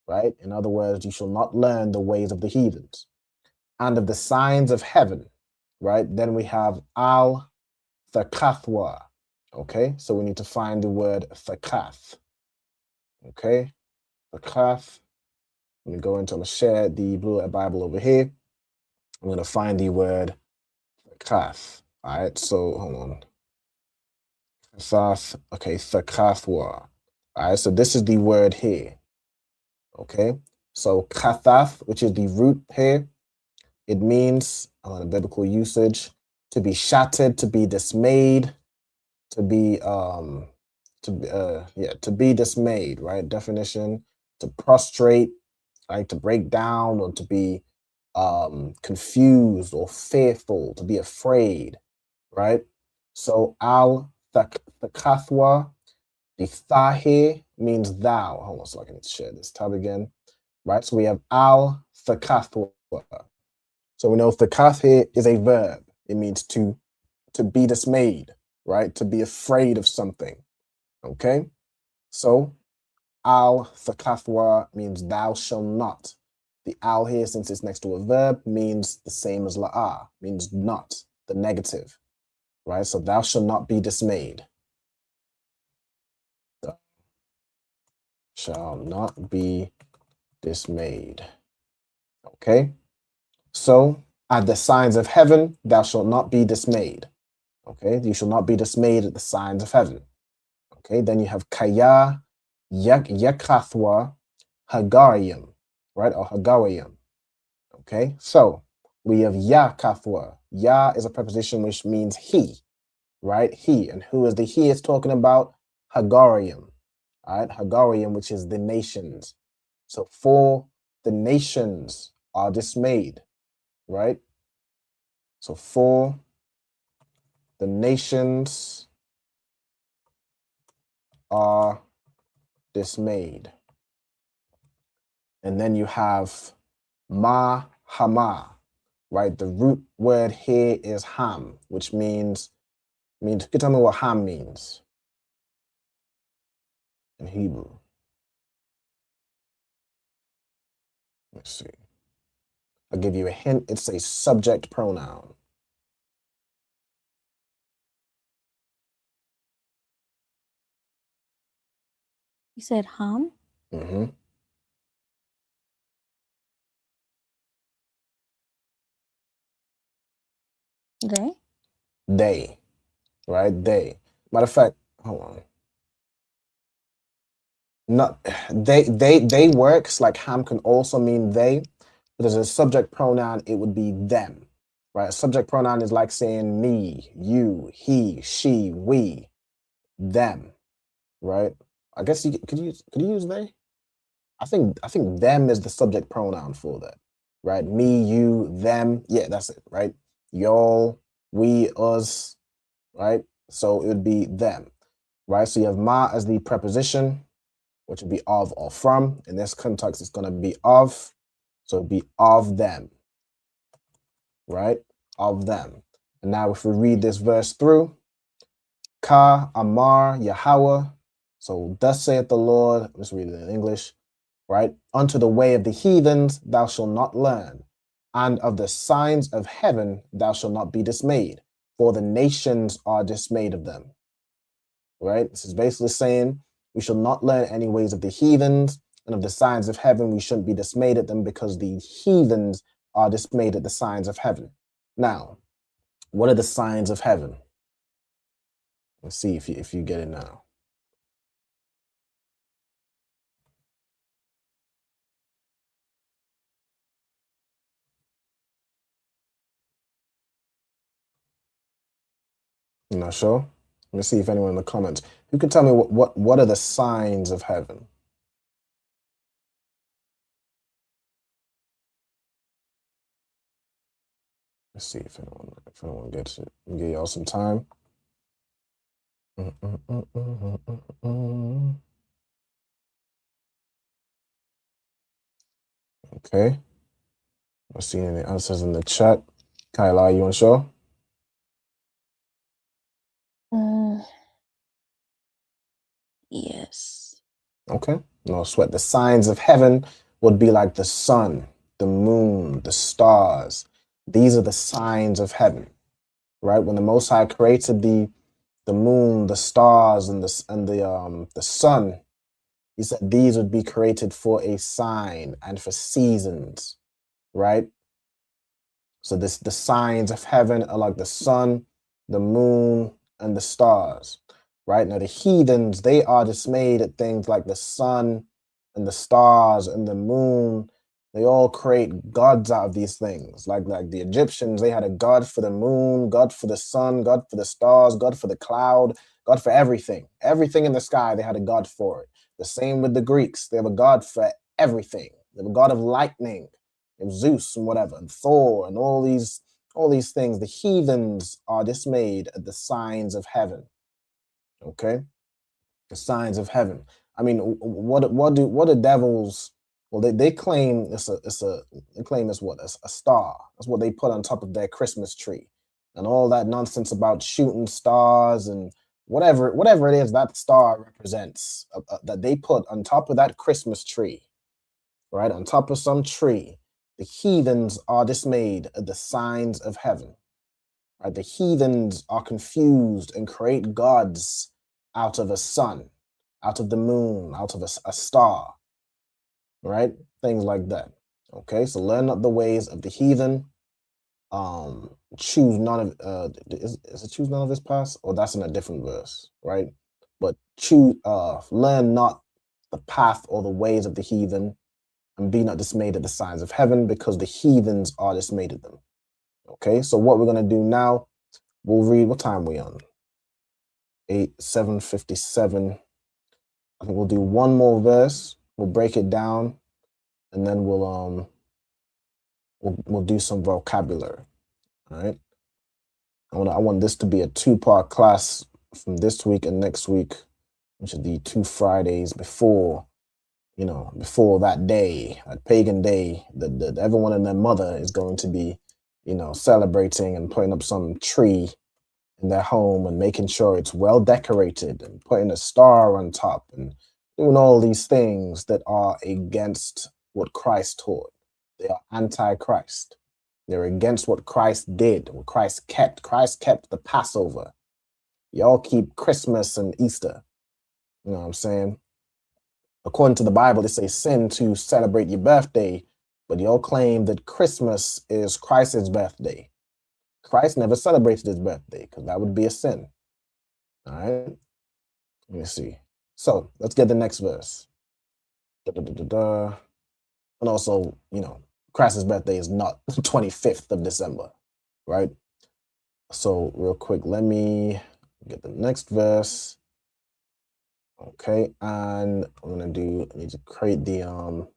right? In other words, you shall not learn the ways of the heathens. And of the signs of heaven, right? Then we have al thakathwa, okay? So we need to find the word thakath, okay? Thakath. Let me go into, I'm going to share the Blue Letter Bible over here. I'm going to find the word thakath, all right? So hold on. Thath, okay, thakathwa. All right, so this is the word here. Okay, so kathath, which is the root here, it means, on biblical usage, to be shattered, to be dismayed, to be dismayed, right? Definition: to prostrate, right? To break down, or to be confused or fearful, to be afraid, right? So al thakathwa. The tha here means thou. Hold on, so I can share this tab again. Right, so we have al thakathwa. So we know thakath here is a verb. It means to be dismayed, right? To be afraid of something. Okay, so al thakathwa means thou shall not. The al here, since it's next to a verb, means the same as la'ah, means not, the negative, right? So thou shall not be dismayed. Shall not be dismayed. Okay, so at the signs of heaven thou shalt not be dismayed. Okay, you shall not be dismayed at the signs of heaven. Okay, then you have kaya yakathwa hagariyam, right, or hagariyam. Okay, so we have yakathwa. Ya is a preposition which means he, right? He. And who is the he it's talking about? Hagariyam. All right, Hagariyam, which is the nations. So for the nations are dismayed, right? So for the nations are dismayed. And then you have ma hama, right? The root word here is ham, which means you can tell me what ham means in Hebrew. Let's see. I'll give you a hint. It's a subject pronoun. You said ham? Mm-hmm. They, right? They. Matter of fact, hold on. Not they works like ham can also mean they, but as a subject pronoun, it would be them, right? A subject pronoun is like saying me, you, he, she, we, them, right? I guess you could you use they? I think them is the subject pronoun for that, right? Me, you, them, yeah, that's it, right? Y'all, we, us, right? So it would be them, right? So you have ma as the preposition, which would be of or from. In this context, it's going to be of, so it'd be of them, right? Of them. And now if we read this verse through, Ka Amar Yahweh, so thus saith the Lord, let's read it in English, right? Unto the way of the heathens thou shalt not learn, and of the signs of heaven thou shalt not be dismayed, for the nations are dismayed of them, right? This is basically saying we shall not learn any ways of the heathens, and of the signs of heaven we shouldn't be dismayed at them because the heathens are dismayed at the signs of heaven. Now, what are the signs of heaven? Let's see if you get it now. You're not sure? Let me see if anyone in the comments who can tell me what are the signs of heaven. Let's see if anyone gets it. I'll give y'all some time. Okay. I'm seeing any answers in the chat. Kyla, you unsure? Yes. Okay. No sweat. The signs of heaven would be like the sun, the moon, the stars. These are the signs of heaven, right? When the Most High created the moon, the stars, and the sun, he said these would be created for a sign and for seasons, right? So the signs of heaven are like the sun, the moon, and the stars, right? Now the heathens, they are dismayed at things like the sun and the stars and the moon. They all create gods out of these things. Like the Egyptians, they had a god for the moon, god for the sun, god for the stars, god for the cloud, god for everything. Everything in the sky, they had a god for it. The same with the Greeks. They have a god for everything. They have a god of lightning, and Zeus and whatever, and Thor and all these things. The heathens are dismayed at the signs of heaven. Okay, the signs of heaven. I mean, what do devils? Well, they claim it's what a star. That's what they put on top of their Christmas tree, and all that nonsense about shooting stars and whatever it is that star represents that they put on top of that Christmas tree, right on top of some tree. The heathens are dismayed at the signs of heaven. Right? The heathens are confused and create gods out of a sun, out of the moon, out of a star, right? Things like that. Okay, so learn not the ways of the heathen. Choose none of is it choose none of his past, or that's in a different verse, right? But learn not the path or the ways of the heathen, and be not dismayed at the signs of heaven, because the heathens are dismayed at them. Okay, so what we're going to do now, we'll read, what time are we on? 7:57. I think we'll do one more verse, we'll break it down, and then we'll do some vocabulary. All right, I want this to be a 2-part class from this week and next week, which is the 2 Fridays before that day, that pagan day that everyone and their mother is going to be, celebrating and putting up some tree in their home and making sure it's well decorated and putting a star on top and doing all these things that are against what Christ taught. They are anti-Christ. They're against what Christ did, what Christ kept. Christ kept the Passover. Y'all keep Christmas and Easter. You know what I'm saying? According to the Bible, it's a sin to celebrate your birthday, but y'all claim that Christmas is Christ's birthday. Christ never celebrated his birthday, because that would be a sin. All right? Let me see. So let's get the next verse. And also, Christ's birthday is not the 25th of December, right? So real quick, let me get the next verse. Okay, and I need to create the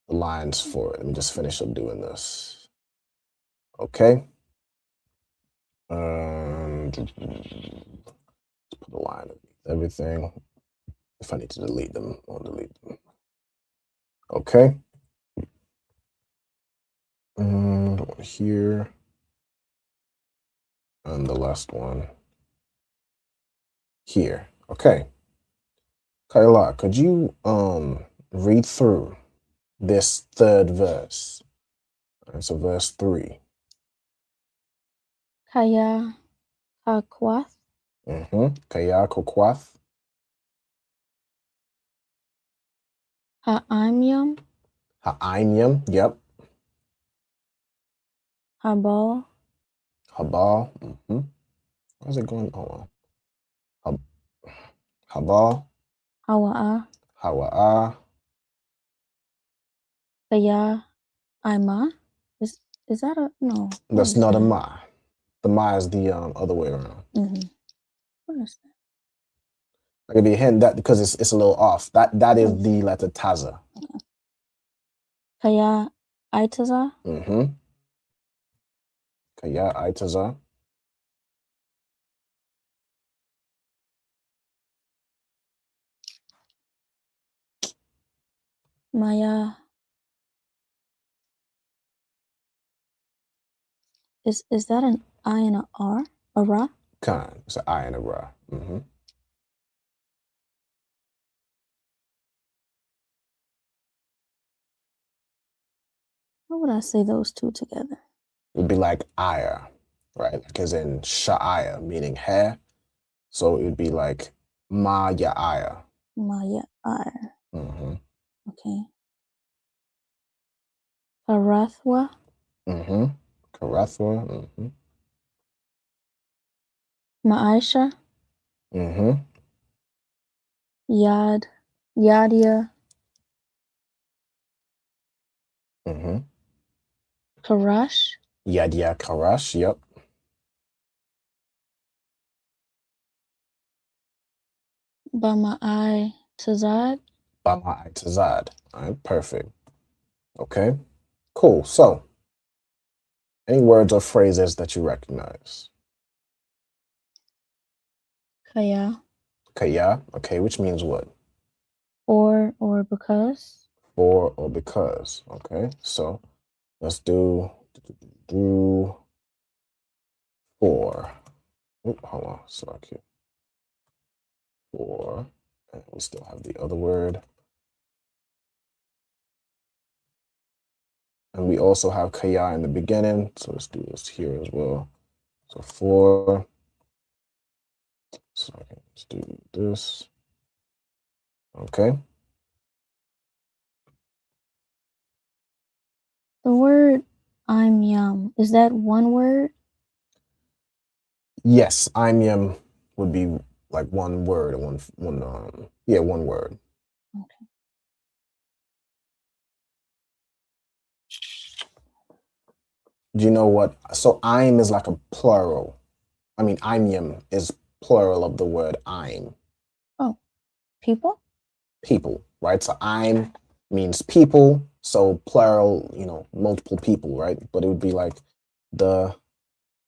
lines for it. Let me just finish up doing this. Okay. Let's put a line of everything. If I need to delete them, I'll delete them. Okay. And one here. And the last one here. Okay. Kayla, could you read through this third verse? All right, so verse 3. Kaya kakwath. Kaya kokwath. Ha'imyam. Ha'imyam, yep. Habal. Habal. How's it going? Oh, Habal. Hawa'ah. Hawa'ah. Kaya Ima. Is that a no? That's not a ma. The ma is the other way around. What is that? I'll give you a hint that because it's a little off. That is the letter taza. Kaya Itaza. Kaya Itaza. Maya. Is that an I and a R? A Ra? Khan. It's an I and a Ra. How would I say those two together? It would be like aya, right? Like as in sha'aya, meaning hair. So it would be like ma ya aya. Maya ire. Mm-hmm. Okay. Arathwa. Mm-hmm. Karathwa. Mm-hmm. Ma'aisha. Mm-hmm. Yadia. Mm-hmm. Karash. Yadia Karash, yep. Bama'ai Tazad. Bama'ai Tazad. All right, perfect. Okay, cool. So, any words or phrases that you recognize? Kaya. Kaya, okay, which means what? Or because. For or because. Okay, so let's do for. Oop, hold on, select here. For, and we still have the other word. And we also have kaya in the beginning, so let's do this here as well. So for, so let's do this. Okay. The word I'm yum, is that one word? Yes, I'm yum would be like one word, one word. Okay. Do you know what? So I'm is like a plural. I mean, I'm yum is plural of the word I'm. Oh, people? People, right? So I'm means people, so plural, multiple people, right? But it would be like the,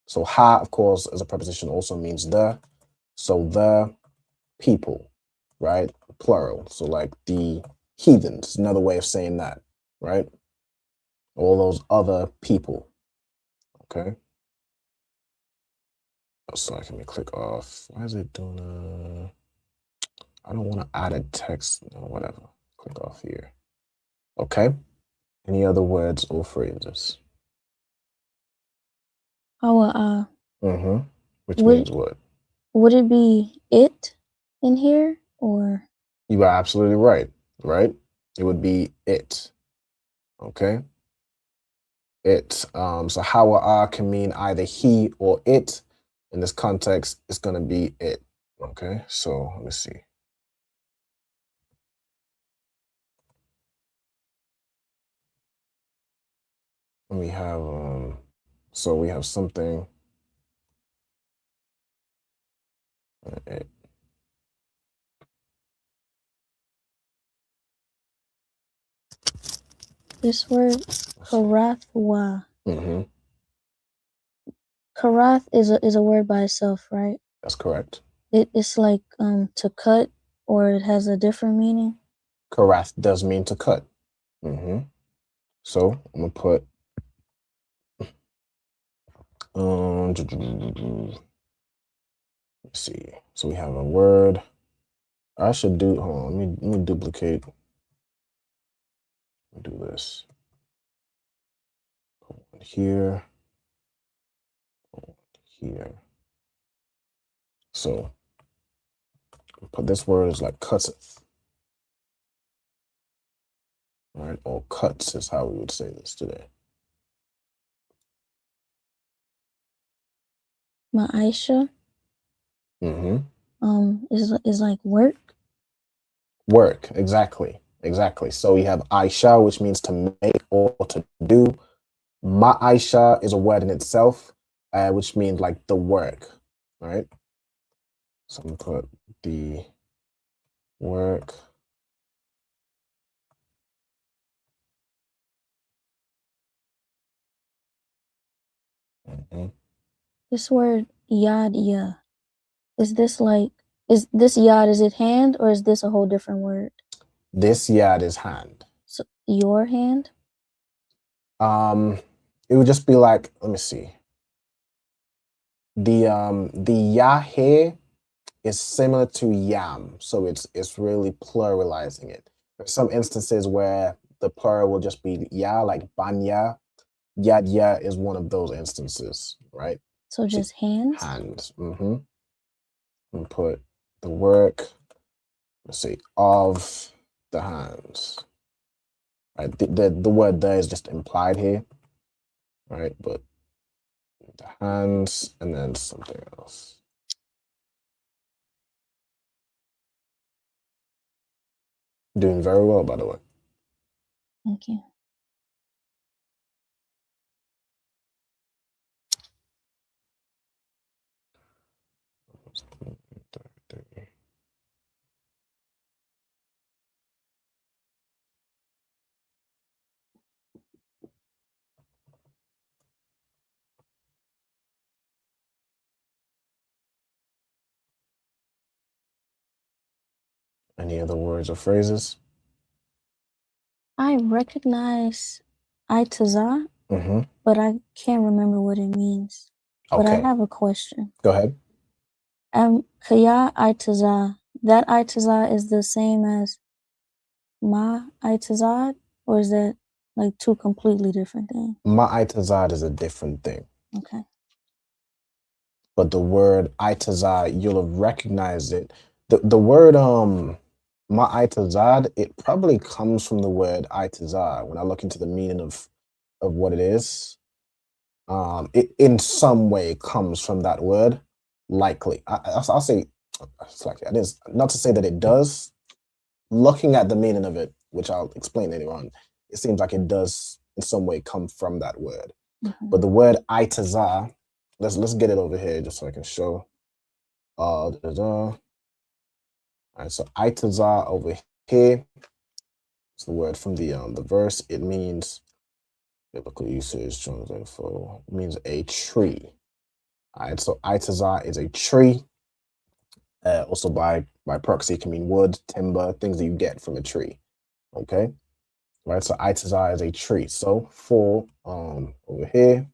so ha, of course, as a preposition also means the, so the people, right? Plural. So like the heathens, another way of saying that, right? All those other people, okay? So let me click off. Why is it doing I don't want to add a text, no, whatever. Click off here. Okay. Any other words or phrases? Mm-hmm. Which means what? Would it be it in here or? You are absolutely right, right? It would be it. Okay. It. So hawa can mean either he or it. In this context, it's gonna be it. Okay, so let me see. We have so we have something. It. This word karathwa. Mm-hmm. Karath is a word by itself, right? That's correct. It's like to cut, or it has a different meaning. Karath does mean to cut. Mm-hmm. So I'm gonna put let's see. So we have a word. I should do. Hold on. Let me duplicate. Let me do this. Put one here. Put one here. So put this word is like cutseth. Right? Or cuts is how we would say this today. Ma'aisha. Mm-hmm. Is like work. Work, exactly. So we have Aisha, which means to make or to do. Ma'aisha is a word in itself, which means like the work, right? So I'm gonna put the work. Mm-hmm. This word yadia. Is this yad, is it hand, or is this a whole different word? This yad is hand. So your hand? It would just be like, let me see. The ya here is similar to yam, so it's really pluralizing it. There's some instances where the plural will just be ya, like banya. Yadya is one of those instances, right? So just hands? Hands. Mm-hmm. And put the work, let's see, of the hands. Right? The word there is just implied here, right? But the hands and then something else. Doing very well, by the way. Thank you. Any other words or phrases? I recognize Itazah, but I can't remember what it means. But I have a question. Go ahead. Kaya Itazah, that Itazah is the same as Ma Itazah, or is that like two completely different things? Ma'itazad is a different thing. Okay. But the word Itazad, you'll have recognized it. The word Ma'itazad, it probably comes from the word Itazad. When I look into the meaning of what it is, it in some way comes from that word. Likely, I'll say it's likely. It is not to say that it does. Looking at the meaning of it, which I'll explain later on, it seems like it does in some way come from that word. But the word Itazah, let's get it over here just so I can show. All right, so Itazah over here. It's the word from the verse. It means biblical usage. It means a tree. All right, so Itazah is a tree. Also by proxy, it can mean wood, timber, things that you get from a tree. Okay, right. So Itazah is a tree. So for over here.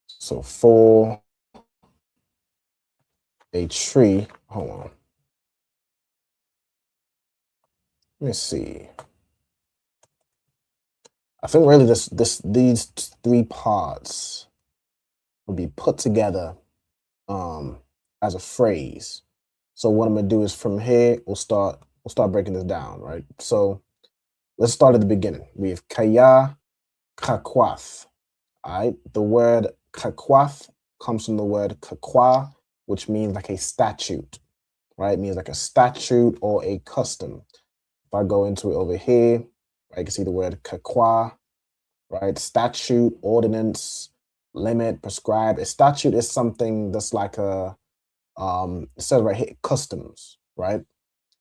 So for a tree, hold on. Let me see. I think really these three parts will be put together as a phrase. So what I'm gonna do is from here we'll start breaking this down, right? So let's start at the beginning. We have kaya kakwath. All right, the word kakwath comes from the word kakwa, which means like a statute, right? It means like a statute or a custom. If I go into it over here, I can see the word kakwa, right? Statute, ordinance, limit, prescribe. A statute is something that's like a, it says right here, customs, right?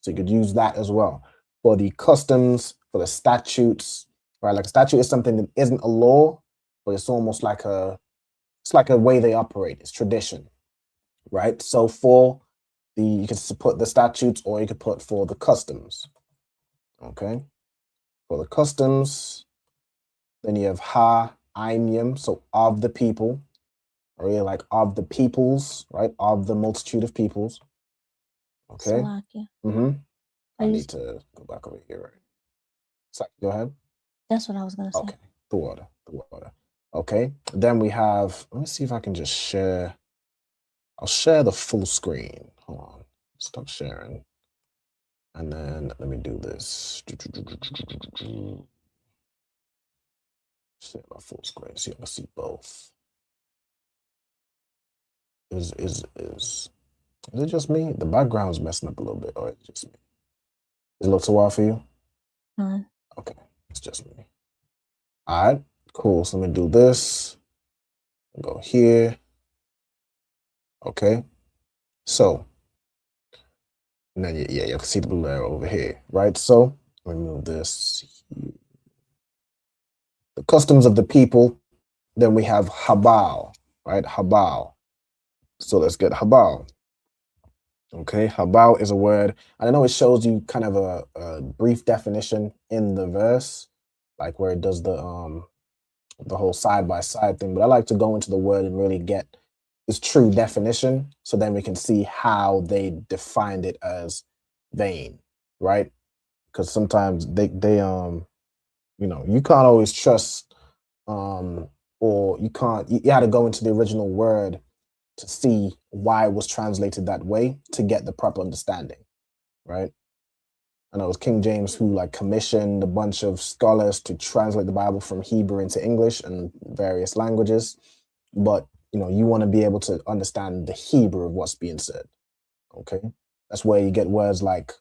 So you could use that as well. For the customs, for the statutes, right? Like a statute is something that isn't a law, but it's almost like it's like a way they operate. It's tradition, right? So for you can put the statutes, or you could put for the customs. Okay, for the customs, then you have ha ainium, so of the people, or you're like of the peoples, right? Of the multitude of peoples. Okay. I need to go back over here, right? So go ahead. That's what I was gonna say. Okay, the water. Okay, then we have, let me see if I can just share. I'll share the full screen. Hold on, stop sharing. And then let me do this. Share my full screen so you can see both. Is it just me? The background's messing up a little bit, or it's just me? Does it look too wild for you? Okay, it's just me. All right, cool. So let me do this. Go here. Okay. So, and then yeah, you can see the blue arrow over here, right? So let me move this. The customs of the people. Then we have habal, right? Habal. So let's get habal. Okay, habal is a word. I know it shows you kind of a brief definition in the verse, like where it does the whole side by side thing. But I like to go into the word and really get its true definition, so then we can see how they defined it as vain, right? because sometimes they you know, you can't always trust, or you can't. You had to go into the original word to see why it was translated that way to get the proper understanding, right? And it was King James who like commissioned a bunch of scholars to translate the Bible from Hebrew into English and various languages. But you know, you want to be able to understand the Hebrew of what's being said. Okay, that's where you get words like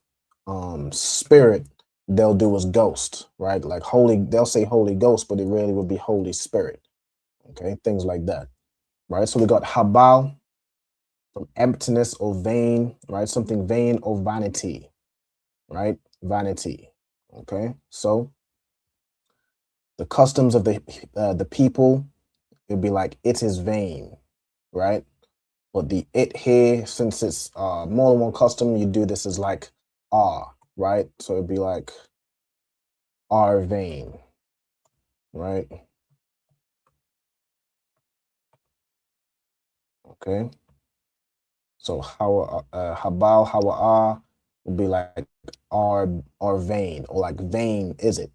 spirit. They'll do as ghost, right? Like holy, they'll say Holy Ghost, but it really would be Holy Spirit. Okay, things like that, right? So we got habal from emptiness or vain, right? Something vain or vanity, right? Vanity. Okay, so the customs of the people, it'd be like it is vain, right? But the it here, since it's more than one custom, you do this as like right? So it'd be like are vain, right? Okay. So how habal hawa would be like are vain, or like vain is it,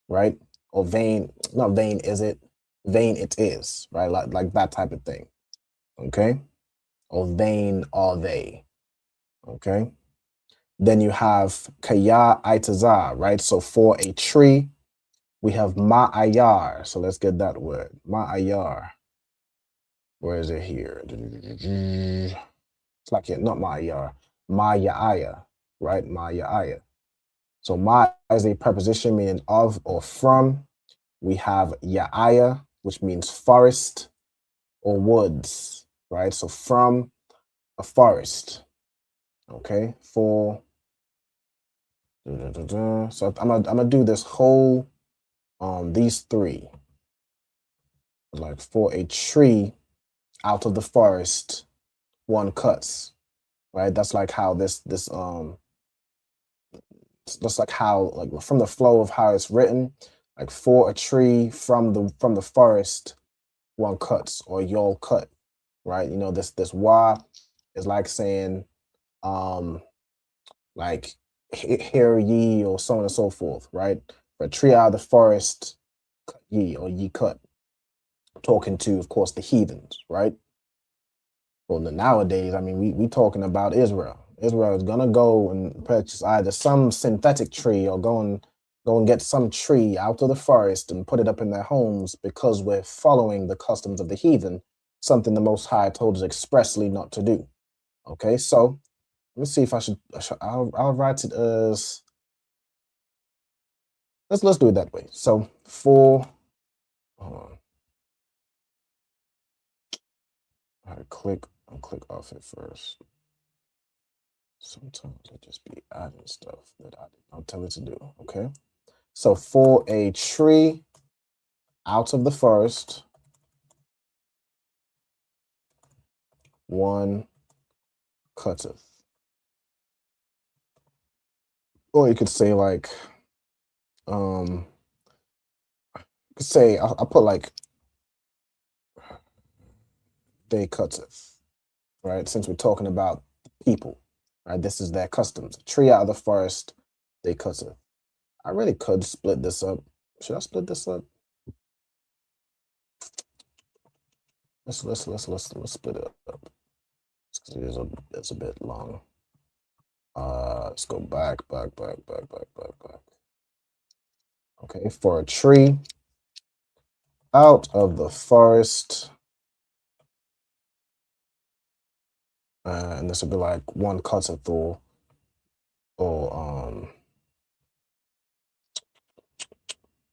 right? Or vain, not vain is it, vain it is, right? Like that type of thing. Okay. Or vain are they. Okay. Then you have kaya itazar, right? So for a tree, we have ma'ayar. So let's get that word. Ma'ayar. Where is it here? It's like, not ma'ayar. Ma'ya'aya, right? Ma'ya'aya. So ma is a preposition meaning of or from. We have ya'aya, which means forest or woods, right? So from a forest. Okay, for so I'm gonna do this whole these three, like for a tree out of the forest one cuts, right? That's like how this that's like how, like from the flow of how it's written, like for a tree from the forest one cuts, or you'll cut, right? You know, this wa is like saying like hear ye, or so on and so forth, right? For a tree out of the forest, cut ye, or ye cut. Talking to, of course, the heathens, right? Well, nowadays, I mean, we talking about Israel. Israel is gonna go and purchase either some synthetic tree, or go and get some tree out of the forest and put it up in their homes, because we're following the customs of the heathen, something the Most High told us expressly not to do. Okay, so let me see if I'll write it as, let's do it that way. So for, hold on. All right, I'll click off it first. Sometimes I just be adding stuff that I'll tell it to do. Okay, so for a tree out of the forest, one cutteth. Or you could say like, you could say I'll put like they cutteth, right? Since we're talking about people, right? This is their customs. A tree out of the forest, they cutteth. I really could split this up. Should I split this up? Let's split it up. It's a bit long. Let's go back. Okay, for a tree out of the forest, and this would be like one cutteth, or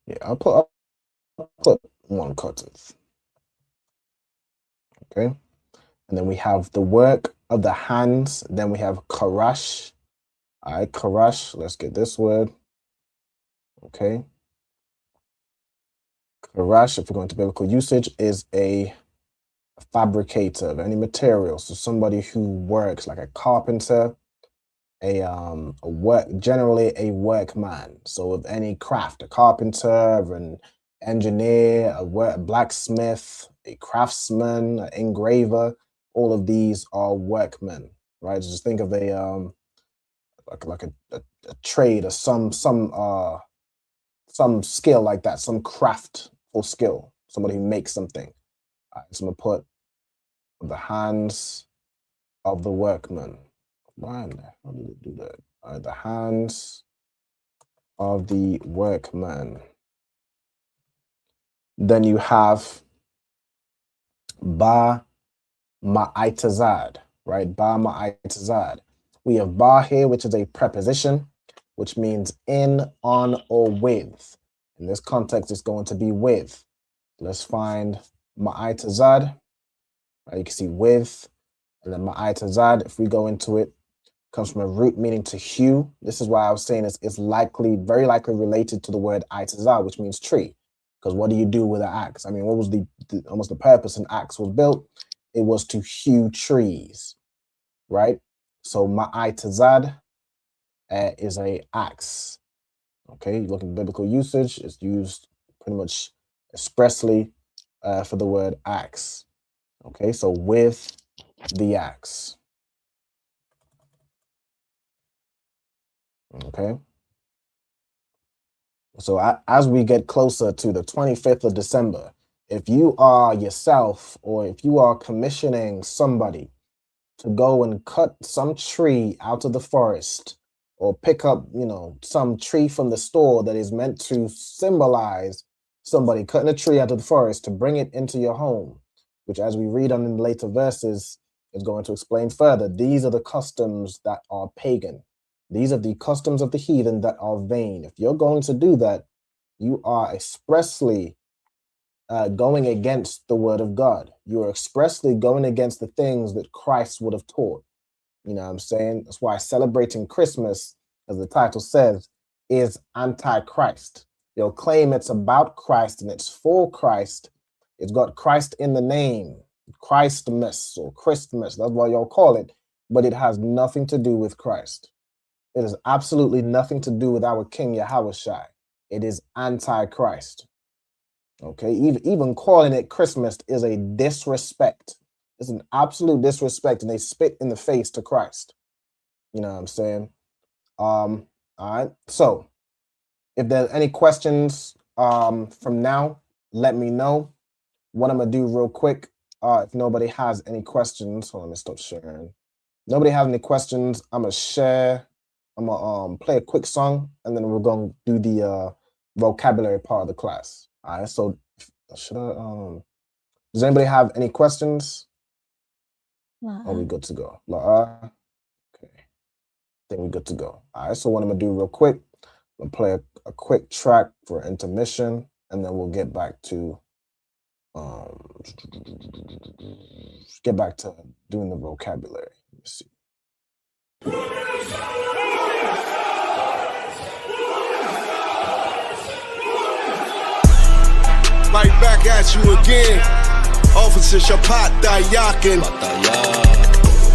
yeah, I'll put one cutteth. Okay, and then we have the work of the hands. Then we have karash. All right, karash. Let's get this word. Okay, karash, if we're going to biblical usage, is a fabricator of any material. So somebody who works, like a carpenter, generally a workman. So of any craft, a carpenter, an engineer, a blacksmith, a craftsman, an engraver, all of these are workmen, right? Just think of a like a trade or some skill like that, some craftful skill, somebody who makes something. All right, so I'm gonna put the hands of the workman. Why in there? How did it do that? All right, the hands of the workman. Then you have ba ma'itazad, right? Ba ma'itazad. We have ba here, which is a preposition, which means in, on, or with. In this context, it's going to be with. Let's find ma'itazad. You can see with, and then ma'itazad, if we go into it, comes from a root meaning to hew. This is why I was saying it's likely, very likely related to the word itazad, which means tree. Because what do you do with an axe? I mean, what was almost the purpose an axe was built? It was to hew trees, right? So ma'itazad is a axe. Okay, you look at biblical usage, it's used pretty much expressly for the word axe. Okay, so with the axe. Okay. So as we get closer to the 25th of December, if you are yourself or if you are commissioning somebody to go and cut some tree out of the forest or pick up, some tree from the store that is meant to symbolize somebody cutting a tree out of the forest to bring it into your home, which as we read on in the later verses is going to explain further, these are the customs that are pagan. These are the customs of the heathen that are vain. If you're going to do that, you are expressly going against the word of God. You are expressly going against the things that Christ would have taught. You know what I'm saying? That's why celebrating Christmas, as the title says, is anti-Christ. You'll claim it's about Christ and it's for Christ. It's got Christ in the name, Christmas or Christmas. That's what y'all call it. But it has nothing to do with Christ. It has absolutely nothing to do with our King Yahushua. It is anti-Christ. Okay, even calling it Christmas is a disrespect. It's an absolute disrespect, and they spit in the face to Christ. You know what I'm saying? All right. So, if there's any questions from now, let me know. What I'm gonna do real quick. If nobody has any questions, hold on, let me stop sharing. Nobody has any questions. I'm gonna share. I'm gonna play a quick song, and then we're gonna do the vocabulary part of the class. All right. So, should I? Does anybody have any questions? Are we good to go? Okay. I think we're good to go. All right. So what I'm gonna do real quick, I'm gonna play a quick track for intermission, and then we'll get back to doing the vocabulary. Let me see. Right back at you again, Officer Shapat Dayakin.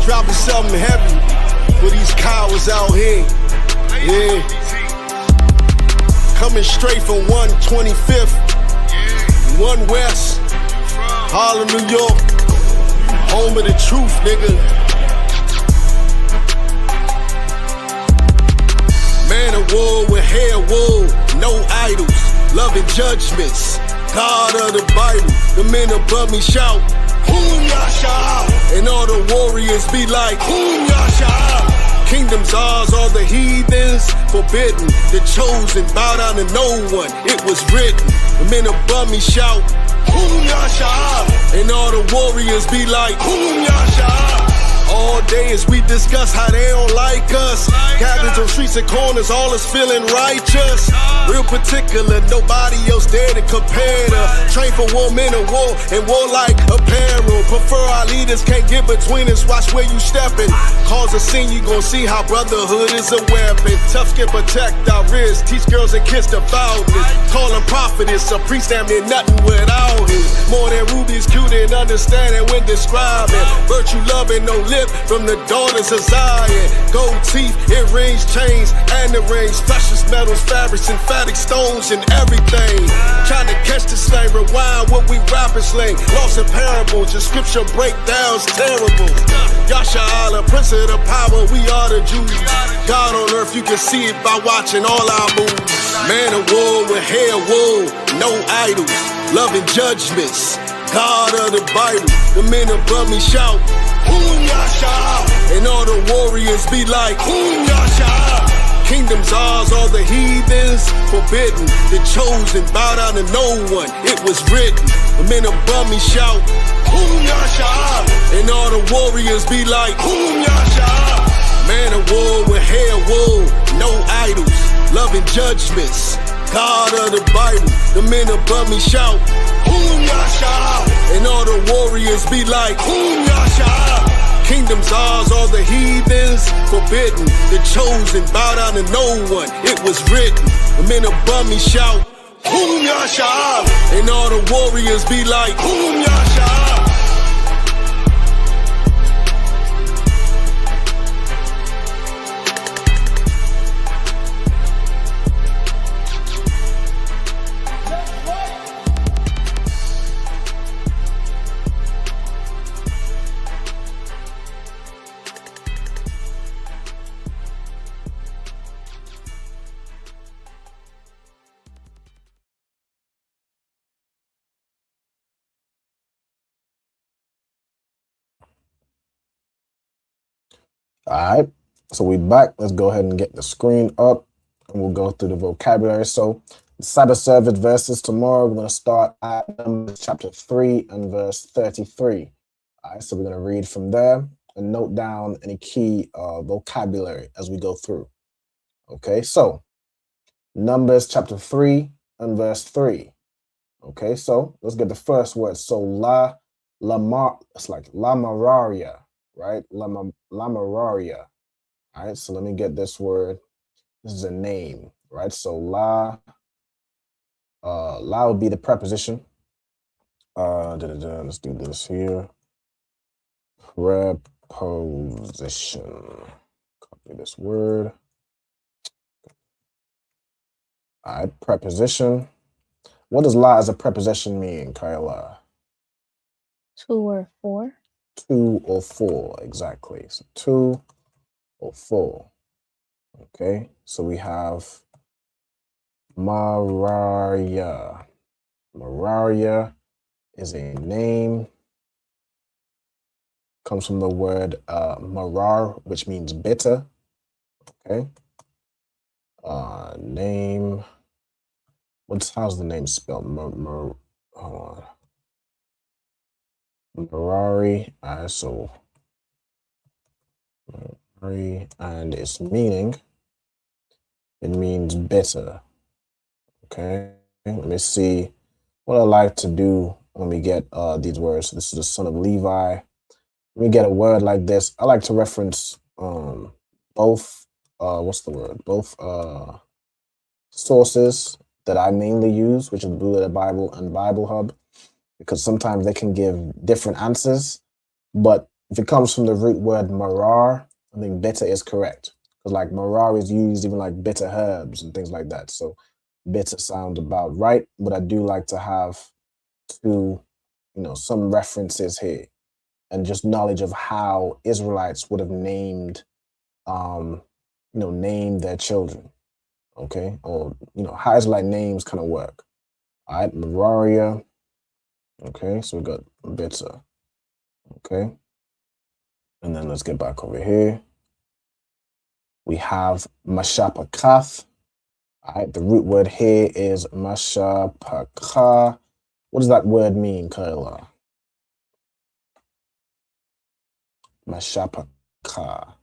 Dropping something heavy for these cowards out here. Yeah. Coming straight from 125th, 1 West, Harlem, New York. Home of the truth, nigga. Man of war with hair wool, no idols, loving judgments. God of the Bible, the men above me shout, Hum Yasha, and all the warriors be like, Hum Yasha. Kingdoms ours, all the heathens forbidden. The chosen bow down to no one, it was written. The men above me shout, Hum Yasha, and all the warriors be like, Hum Yasha. All day as we discuss how they don't like us. Gathered on streets and corners, all is feeling righteous. Real particular, nobody else there to compare to. Train for war, men of war, and war like apparel. Prefer our leaders, can't get between us, watch where you stepping. Cause a scene, you gon' see how brotherhood is a weapon. Tough skin protect our wrists, teach girls and kids the foulness. Call them prophetess, a priest damn near nothing without him. more than rubies, cute and understanding when describing. Virtue loving, no lip from the daughters of Zion. Gold teeth, earrings, chains, and the rings. Precious metals, fabrics, emphatic stones, and everything. Trying to catch the slang, rewind what we rappers slang. Lost in parables, the scripture breakdowns terrible. Yasha Allah, Prince of the power, we are the Jews. God on earth, you can see it by watching all our moves. Man of war with hair wool, no idols, loving judgments. God of the Bible, the men above me shout, Hum Yasha, and all the warriors be like, Hum Yasha. Kingdoms ours, all the heathens forbidden. The chosen bow down to no one, it was written. The men above me shout, Hum Yasha, and all the warriors be like, Hum Yasha. Man of war with hair wool, no idols, loving judgments. God of the Bible, the men above me shout, Hum Yasha, and all the warriors be like, Hum Yasha. Kingdoms ours, all the heathens forbidden. The chosen bow down to no one, it was written. The men above me shout, Hum Yasha, and all the warriors be like, Hum Yasha. All right, so we back. Let's go ahead and get the screen up, and we'll go through the vocabulary. So, Sabbath service verses tomorrow. We're going to start at Numbers chapter 3 and verse 33. All right, so we're going to read from there and note down any key vocabulary as we go through. Okay, so Numbers chapter 3 and verse 3. Okay, so let's get the first word. So it's like lamararia, right? Lamararia. All right, so let me get this word. This is a name, right? So la would be the preposition. Let's do this here. Preposition. Copy this word. All right, preposition. What does la as a preposition mean, Kyla? 2 or 4. 2 or 4, exactly. So 2 or 4. Okay, so we have Mararia. Mararia is a name. Comes from the word marar, which means bitter. Okay. Name. How's the name spelled? Hold on. Marari. So Marari, and its meaning. It means bitter. Okay. Let me see what I like to do when we get these words. So this is the son of Levi. When we get a word like this, I like to reference both both sources that I mainly use, which is Blue Letter Bible and Bible Hub, because sometimes they can give different answers. But if it comes from the root word marar, I think bitter is correct. Because like marar is used even like bitter herbs and things like that. So bitter sounds about right. But I do like to have some references here and just knowledge of how Israelites would have named named their children. Okay, or how Israelite names kind of work. All right, Mararia. Okay, so we got bitter. Okay, and then let's get back over here. We have mashapakath. All right, the root word here is mashapaka. What does that word mean, Kyla? Mashapaka.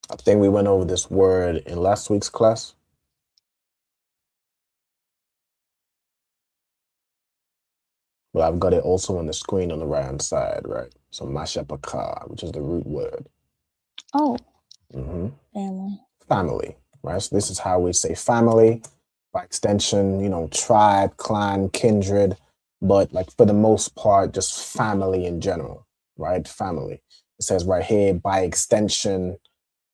I think we went over this word in last week's class. But I've got it also on the screen on the right-hand side, right? So ISUPK, which is the root word. Oh. Family. Family, right? So this is how we say family. By extension, you know, tribe, clan, kindred, but like for the most part, just family in general, right? Family. It says right here, by extension,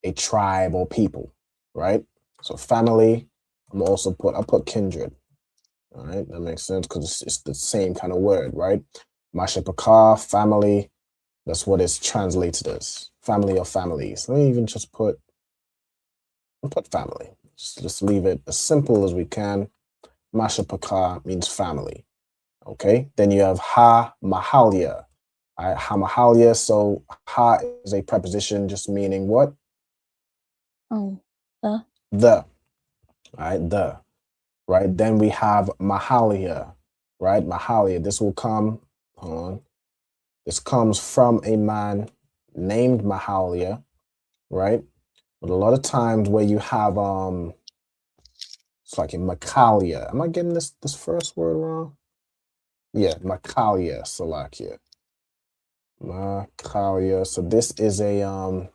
a tribe or people, right? So family, I'll put kindred. All right, that makes sense because it's the same kind of word, right? ISUPK, family, that's what it's translated as. Family or families. Let me even just put family. Just leave it as simple as we can. ISUPK means family. Okay, then you have ha-mahalia. Ha-mahalia, so ha is a preposition just meaning what? The. The. All right, the. Right, then we have mahalia, right? Mahalia, this will come, hold on. This comes from a man named Mahalia, right? But a lot of times where you have, it's like in Macalia. Am I getting this first word wrong? Yeah, Macalia, Salakia. Macalia. So this is a,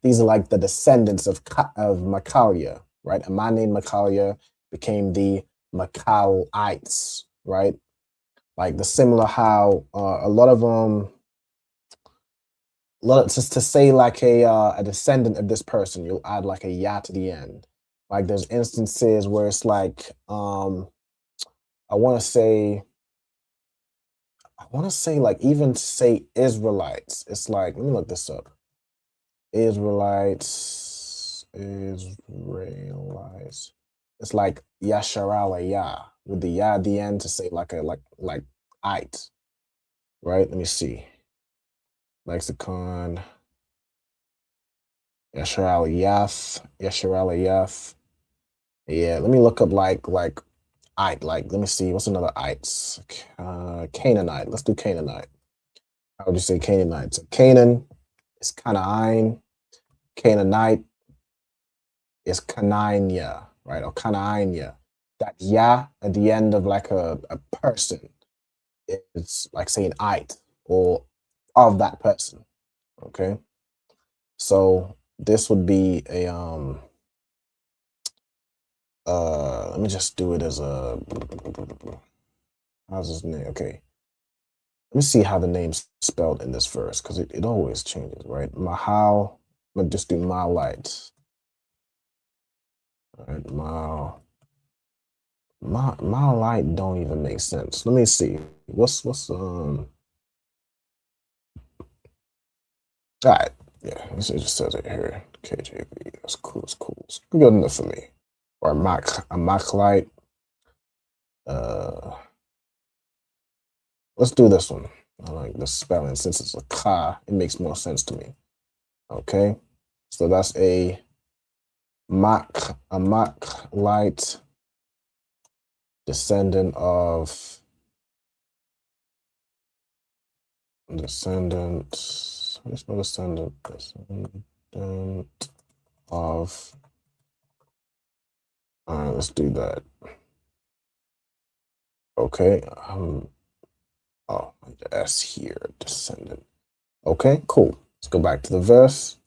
these are like the descendants of Macalia, right? A man named Macalia became the Macalites, right? Like the similar how a lot of just to say like a descendant of this person, you'll add like a ya to the end. Like there's instances where it's like I want to say like even to say Israelites, it's like, let me look this up. Israelites. It's like Yasharala Ya with the ya at the end to say like it, right? Let me see. Lexicon. Yasharala Yath. Yeah, let me look up like it. Like let me see what's another ites. Canaanite. Let's do Canaanite. How would you say Canaanite? So Canaan is Canaan. Canaanite is Canania, right? Or Canaania. That ya at the end of like a person is like saying it or of that person. Okay. So this would be a let me just do it as a, how's his name? Okay. Let me see how the name's spelled in this verse because it always changes, right? Mahal, I'm gonna just do Malite. All right, Malite don't even make sense. Let me see. What's all right, yeah, it just says it here. KJV. That's cool, it's cool. It's good enough for me. Or a Maclite. Let's do this one. I like the spelling. Since it's a ka, it makes more sense to me. Okay. So that's a Maclite descendant of descendant of, all right, let's do that. Okay. Oh, the S here, descendant. Okay, cool. Let's go back to the verse.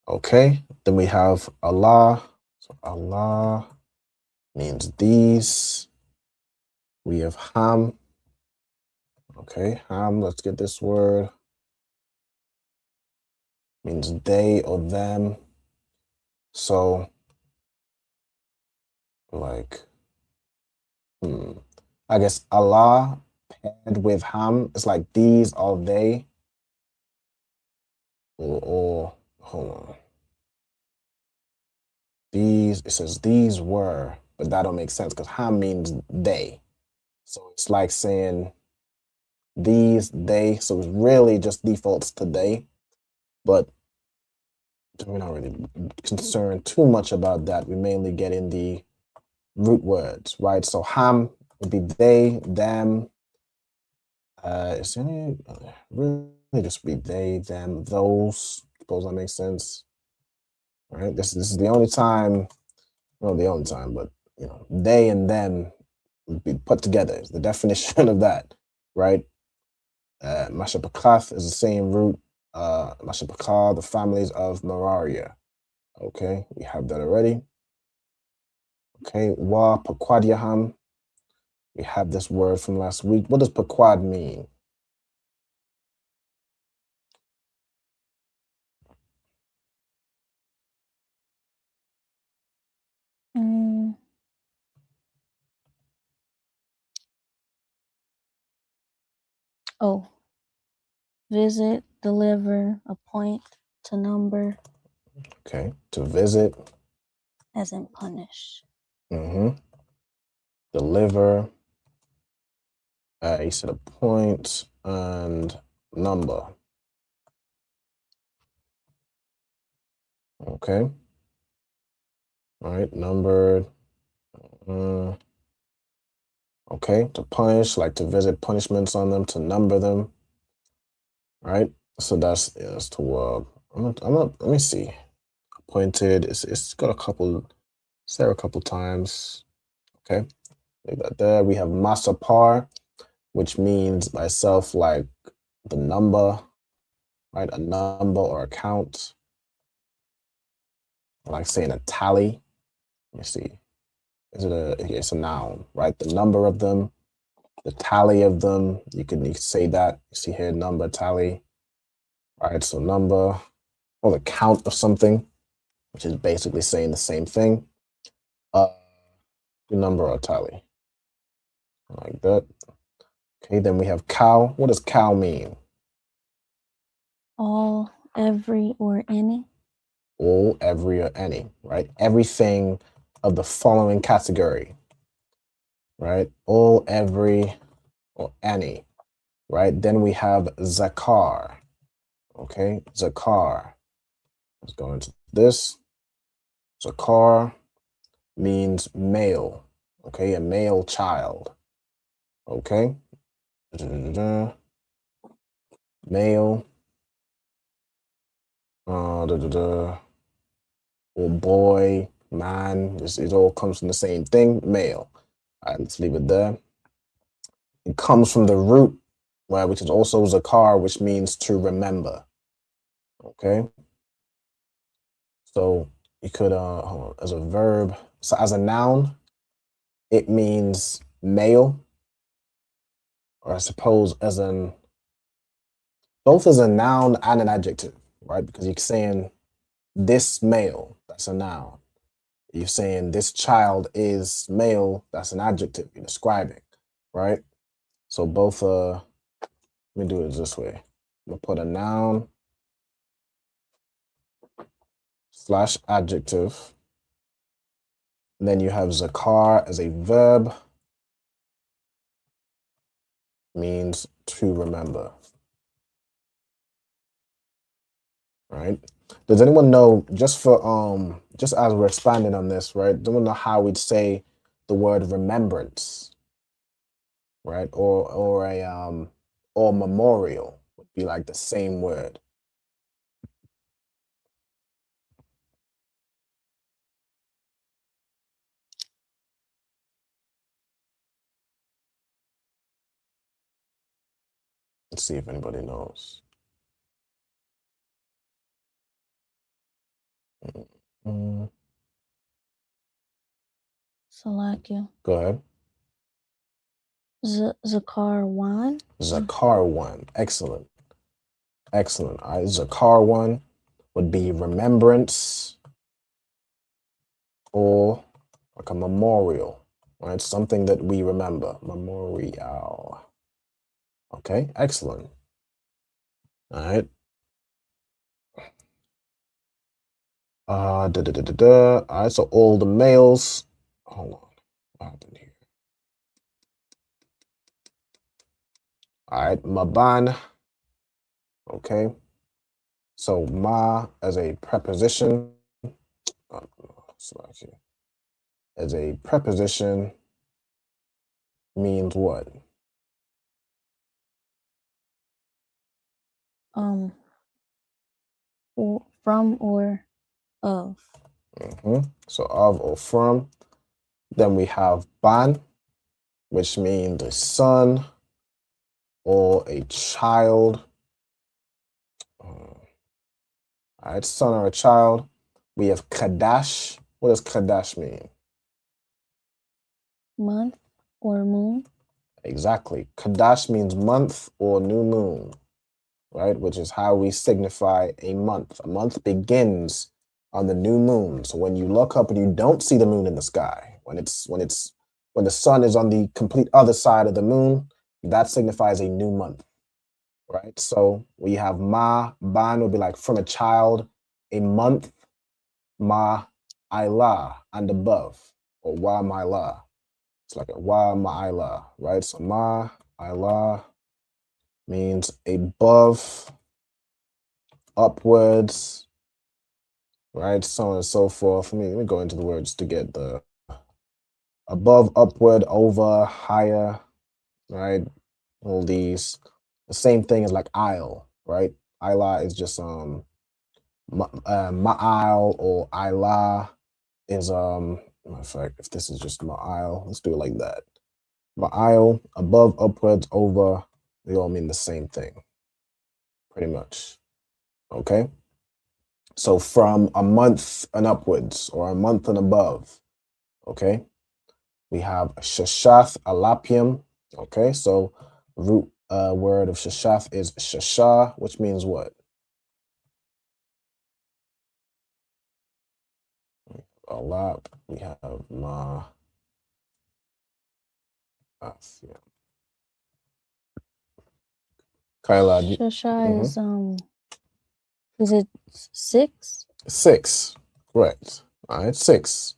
Okay, then we have Allah. So Allah means these. We have Ham. Okay, Ham, let's get this word. Means they or them. So, like, I guess Allah paired with Ham, it's like these are they. Or hold on. These, it says these were, but that don't make sense because Ham means they. So it's like saying these, they. So it really just defaults to they. But we're not really concerned too much about that. We mainly get in the root words, right? So Ham would be they, them. Is any really just be they, them, those? Suppose that makes sense. Right? This is the only time, well, the only time, but you know, they and them would be put together. It's the definition of that, right? Mashapakath is the same root. Mashapakah, the families of Mararia. Okay, we have that already. Okay, Wa Pakwadyaham. We have this word from last week. What does Pakwad mean? Oh, visit, deliver, appoint, to number. Okay, to visit. As in punish. Mm-hmm. Deliver. You said appoint and number. Okay. All right, numbered. Okay, to punish, like to visit punishments on them, to number them. Right. So that's to let me see. Appointed. It's got a couple. It's there a couple times. Okay. Leave that there. We have Masapar, which means by itself like the number, right? A number or a count. Like saying a tally. Let me see. It's a noun, right? The number of them, the tally of them. You can say that. You see here, number, tally. Right. So number or the count of something, which is basically saying the same thing. Number or tally. Like that. Okay, then we have cow. What does cow mean? All, every, or any. All, every, or any, right? Everything of the following category, right? All, every, or any, right? Then we have zakar, okay? Zakar. Let's go into this. Zakar means male, okay? A male child, okay? Male. Or boy, man, it all comes from the same thing, male. All right, let's leave it there. It comes from the root, which is also zakar, which means to remember. Okay. So you could, hold on, as a verb, so as a noun, it means male, or I suppose as both as a noun and an adjective, right? Because you're saying this male, that's a noun. You're saying this child is male, that's an adjective you're describing, right? So both, let me do it this way. I'm gonna put a noun / adjective. And then you have zakar as a verb, means to remember, right? Does anyone know, just as we're expanding on this, right? Do anyone know how we'd say the word remembrance, right? Or memorial would be like the same word. Let's see if anybody knows. Salakia. Go ahead. Zakar one. Zakar one. Excellent. Excellent. All right. Zakar one would be remembrance or like a memorial, right? Something that we remember. Memorial. Okay. Excellent. All right. All right. So all the males. Hold on. What happened here? All right. Maban. Okay. So ma as a preposition. As a preposition means what? Or from or Of. So of or from. Then we have ban, which means a son or a child. All right, son or a child. We have Qadash. What does Qadash mean? Month or moon. Exactly. Qadash means month or new moon, right? Which is how we signify a month. A month begins on the new moon. So when you look up and you don't see the moon in the sky, when the sun is on the complete other side of the moon, that signifies a new month, right? So we have ma, ban would be like from a child, a month, ma, ila, and above, or wa, ma, la. It's like a wa, ma, ila, right? So ma, ila means above, upwards, right? So on and so forth. Let me go into the words to get the above, upward, over, higher, right? All these. The same thing as like aisle, right? Ila is just ma'al or ila is matter of fact, if this is just ma'al, let's do it like that. Ma'al, above, upwards, over, they all mean the same thing, pretty much. Okay. So from a month and upwards, or a month and above, okay, we have shashath alapium, okay, so root word of shashath is shasha, which means what? Alap, we have ma, yeah. Kyla, Shasha is it 6? 6, correct. All right, 6.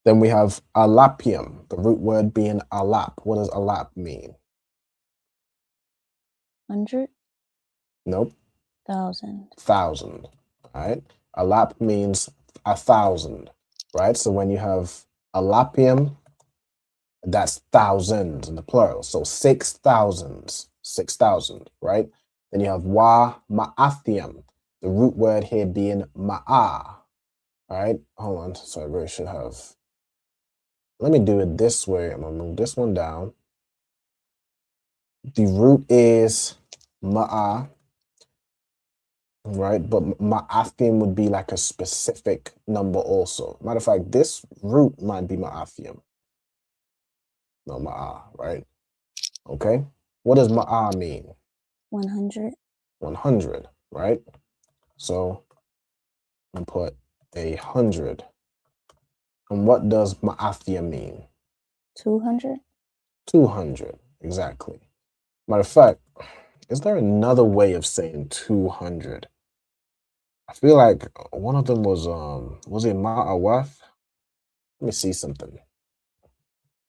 Then we have alapium, the root word being alap. What does alap mean? 100? Nope. 1,000. 1,000. All right. Alap means 1,000. Right. So when you have alapium, that's thousands in the plural. So 6,000. 6,000. Right. Then you have wa ma'athium, the root word here being ma'a. All right. Hold on. So I really should have. Let me do it this way. I'm gonna move this one down. The root is ma'a, right? But ma'athium would be like a specific number also. Matter of fact, this root might be ma'athium. No, ma'a, right? Okay. What does ma'a mean? 100. 100, right? So I'm gonna put 100. And what does ma'athium mean? 200. 200, exactly. Matter of fact, is there another way of saying 200? I feel like one of them was it ma'awath? Let me see something.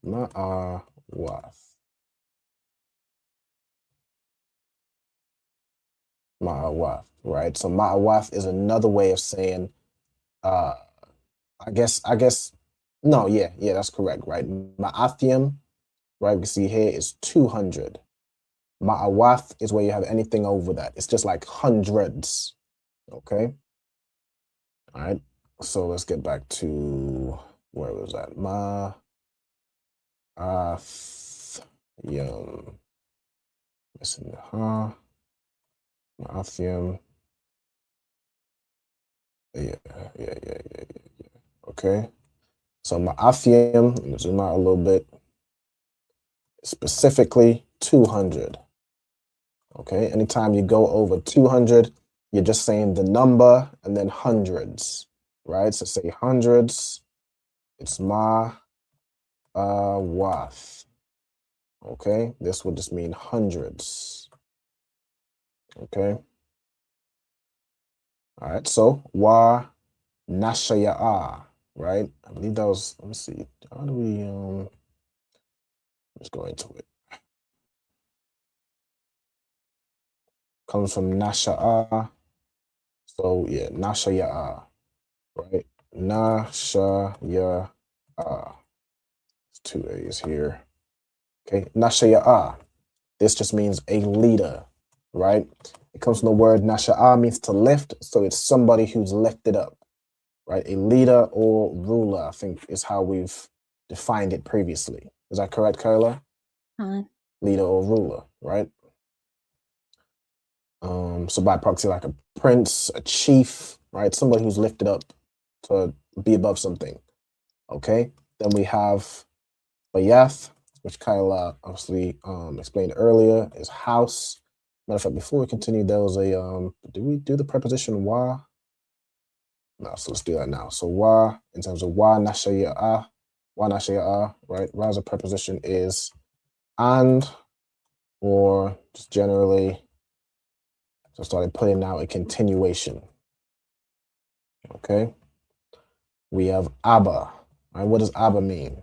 Ma'awath. Ma'awath, right? So ma'awath is another way of saying I guess no, yeah, that's correct, right? Ma'athium, right? We see here is 200. Ma'awath is where you have anything over that. It's just like hundreds. Okay. All right. So let's get back to where was that? Ma'athium. Missing the Ma'athium. Yeah. Okay. So ma'athium, let me zoom out a little bit. Specifically 200. Okay. Anytime you go over 200, you're just saying the number and then hundreds, right? So say hundreds, it's ma'awath. Okay. This would just mean hundreds. Okay. All right. So wa nashaya'a, right? I believe that was, let me see. How do we let's go into it. Comes from nasha'a. So yeah, nashaya'a, right? Nashaya'a. It's 2 A's here. Okay, nashaya'a. This just means a leader, right? It comes from the word nasha'a, means to lift, so it's somebody who's lifted up, right? A leader or ruler, I think, is how we've defined it previously. Is that correct, Kyla? Leader or ruler, right? So by proxy, like a prince, a chief, right? Somebody who's lifted up to be above something. Okay. Then we have Bayath, which Kyla obviously explained earlier, is house. Matter of fact, before we continue, there was a do we do the preposition wa? No, so let's do that now. So wa, in terms of wa nashaya'ah, right? Wa as a preposition is and, or just generally. So I started putting now a continuation. Okay. We have Abba. Right? What does Abba mean?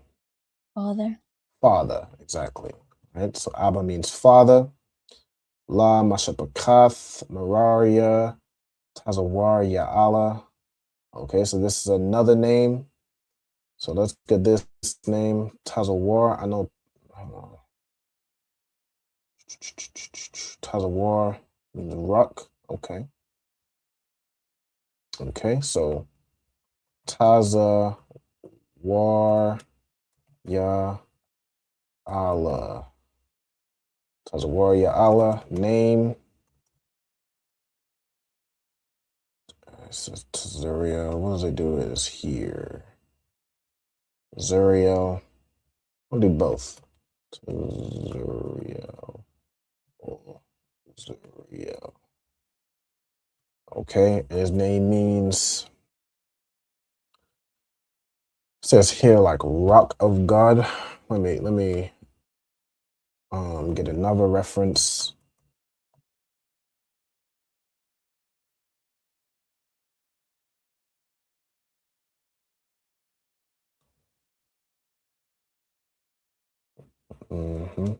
Father. Father, exactly. Right. So Abba means father. La Mashapakath, Mararia, Tazawar Ya'ala. Okay, so this is another name. So let's get this name. Tazawar. I know. Tazawar means rock. Okay. Okay, so Taza War Ya Allah. Tazawar Ya Allah. Name. This is Zuriel. What does it do is here? Zuriel. We'll do both. Zuriel. Zuriel. Okay, and his name means, says here like rock of God. Let me get another reference. You'll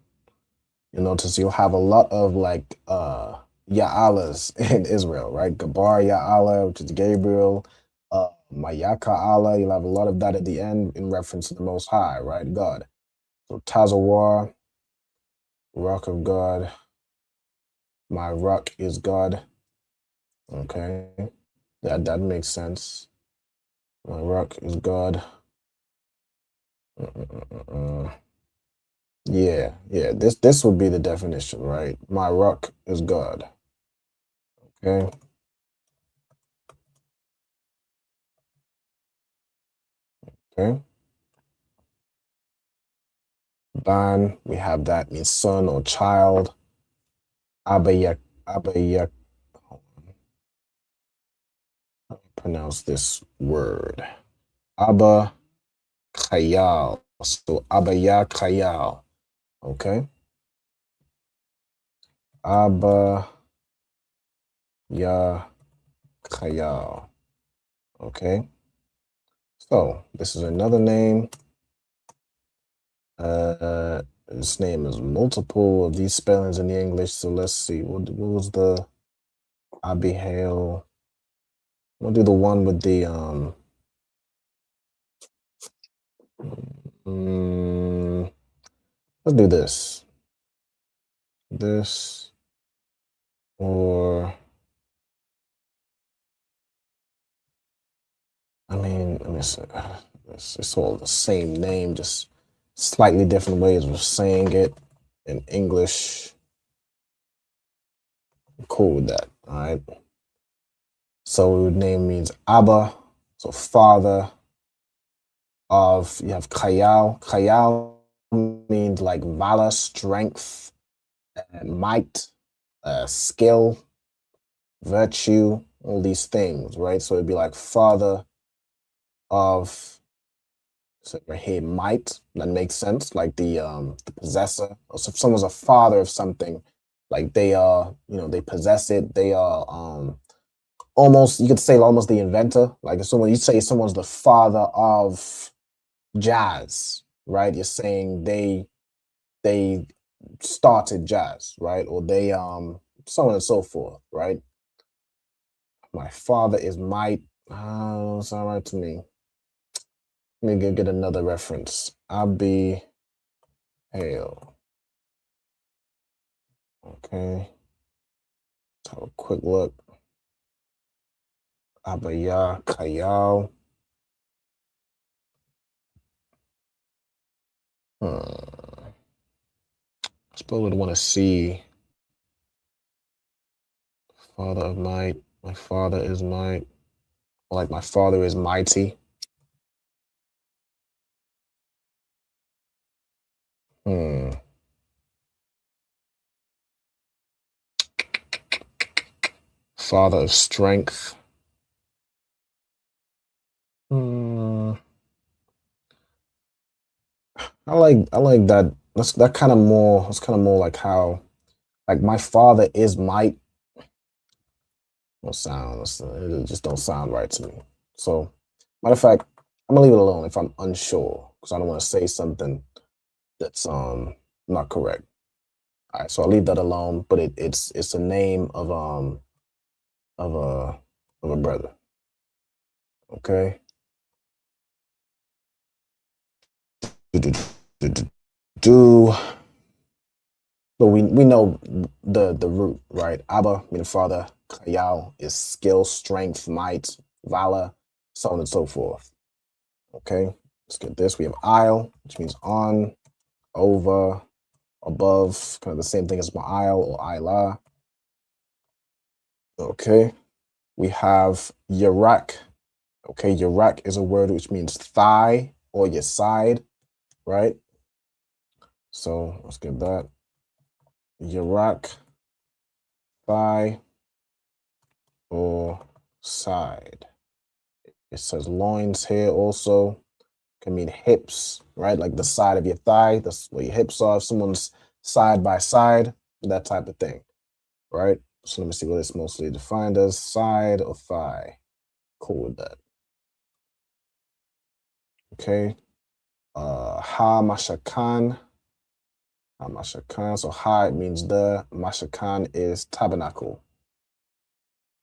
notice you'll have a lot of like Ya'alas in Israel, right? Gabar Ya'ala, which is Gabriel, Mayaka Allah. You'll have a lot of that at the end in reference to the Most High, right? God. So Tazawar, rock of God. My rock is God. Okay. That makes sense. My rock is God. Yeah. This would be the definition, right? My rock is God. Okay. Okay. Ban, we have that means son or child. Abayak. Pronounce this word. Abba Khayal. So Abaya Khayal. Okay. Abba Ya Khayal. Okay. So this is another name. This name is multiple of these spellings in the English. So let's see. What was the Abihail? We'll do the one with the let's do this. This or I mean, let me see. It's all the same name, just slightly different ways of saying it in English. I'm cool with that. All right. So name means Abba, so father of. You have Khayal. Khayal means like valor, strength, and might, skill, virtue, all these things, right? So it'd be like father of. So right here, might, that makes sense. Like the possessor. So if someone's a father of something, like they are, they possess it. They are almost, you could say almost the inventor. Like if someone, you say someone's the father of jazz, right? You're saying they started jazz, right? Or they so on and so forth, right? My father is might. Sound right to me. Let me get another reference. Abi Hail. Okay. Let's have a quick look. Abaya Kayal. I suppose we'd want to see Father of might. My father is might. Like my father is mighty. Father of strength. I like that. That's kind of more. That's kind of more like how, like my father is might. It just don't sound right to me. So, matter of fact, I'm gonna leave it alone if I'm unsure because I don't want to say something that's not correct. All right, so I'll leave that alone. But it's a name of a brother. Okay. So we know the root, right? Abba, meaning father. Kayal is skill, strength, might, valor, so on and so forth. Okay, let's get this. We have aisle, which means on, over, above, kind of the same thing as ma'ail or ayla. Okay, we have yarak. Okay, yarak is a word which means thigh or your side, right? So let's get that. Yarak, thigh or side. It says loins here also. Can mean hips, right? Like the side of your thigh. That's where your hips are. If someone's side by side, that type of thing, right? So let me see what it's mostly defined as. Side or thigh. Cool with that. Okay. Ha mashakan. Ha mashakan. So ha, it means the. Mashakan is tabernacle.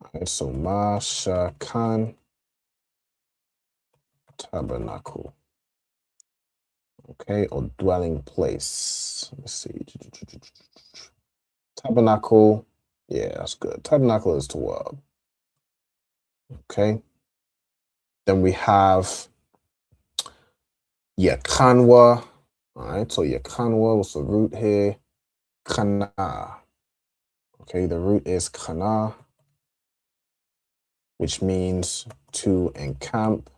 Okay, so mashakan, tabernacle. Okay, or dwelling place. Let's see. Tabernacle. Yeah, that's good. Tabernacle is Tawab. Okay. Then we have Yakanwa. All right, so Yakanwa, what's the root here? Kana. Okay, the root is kana, which means to encamp.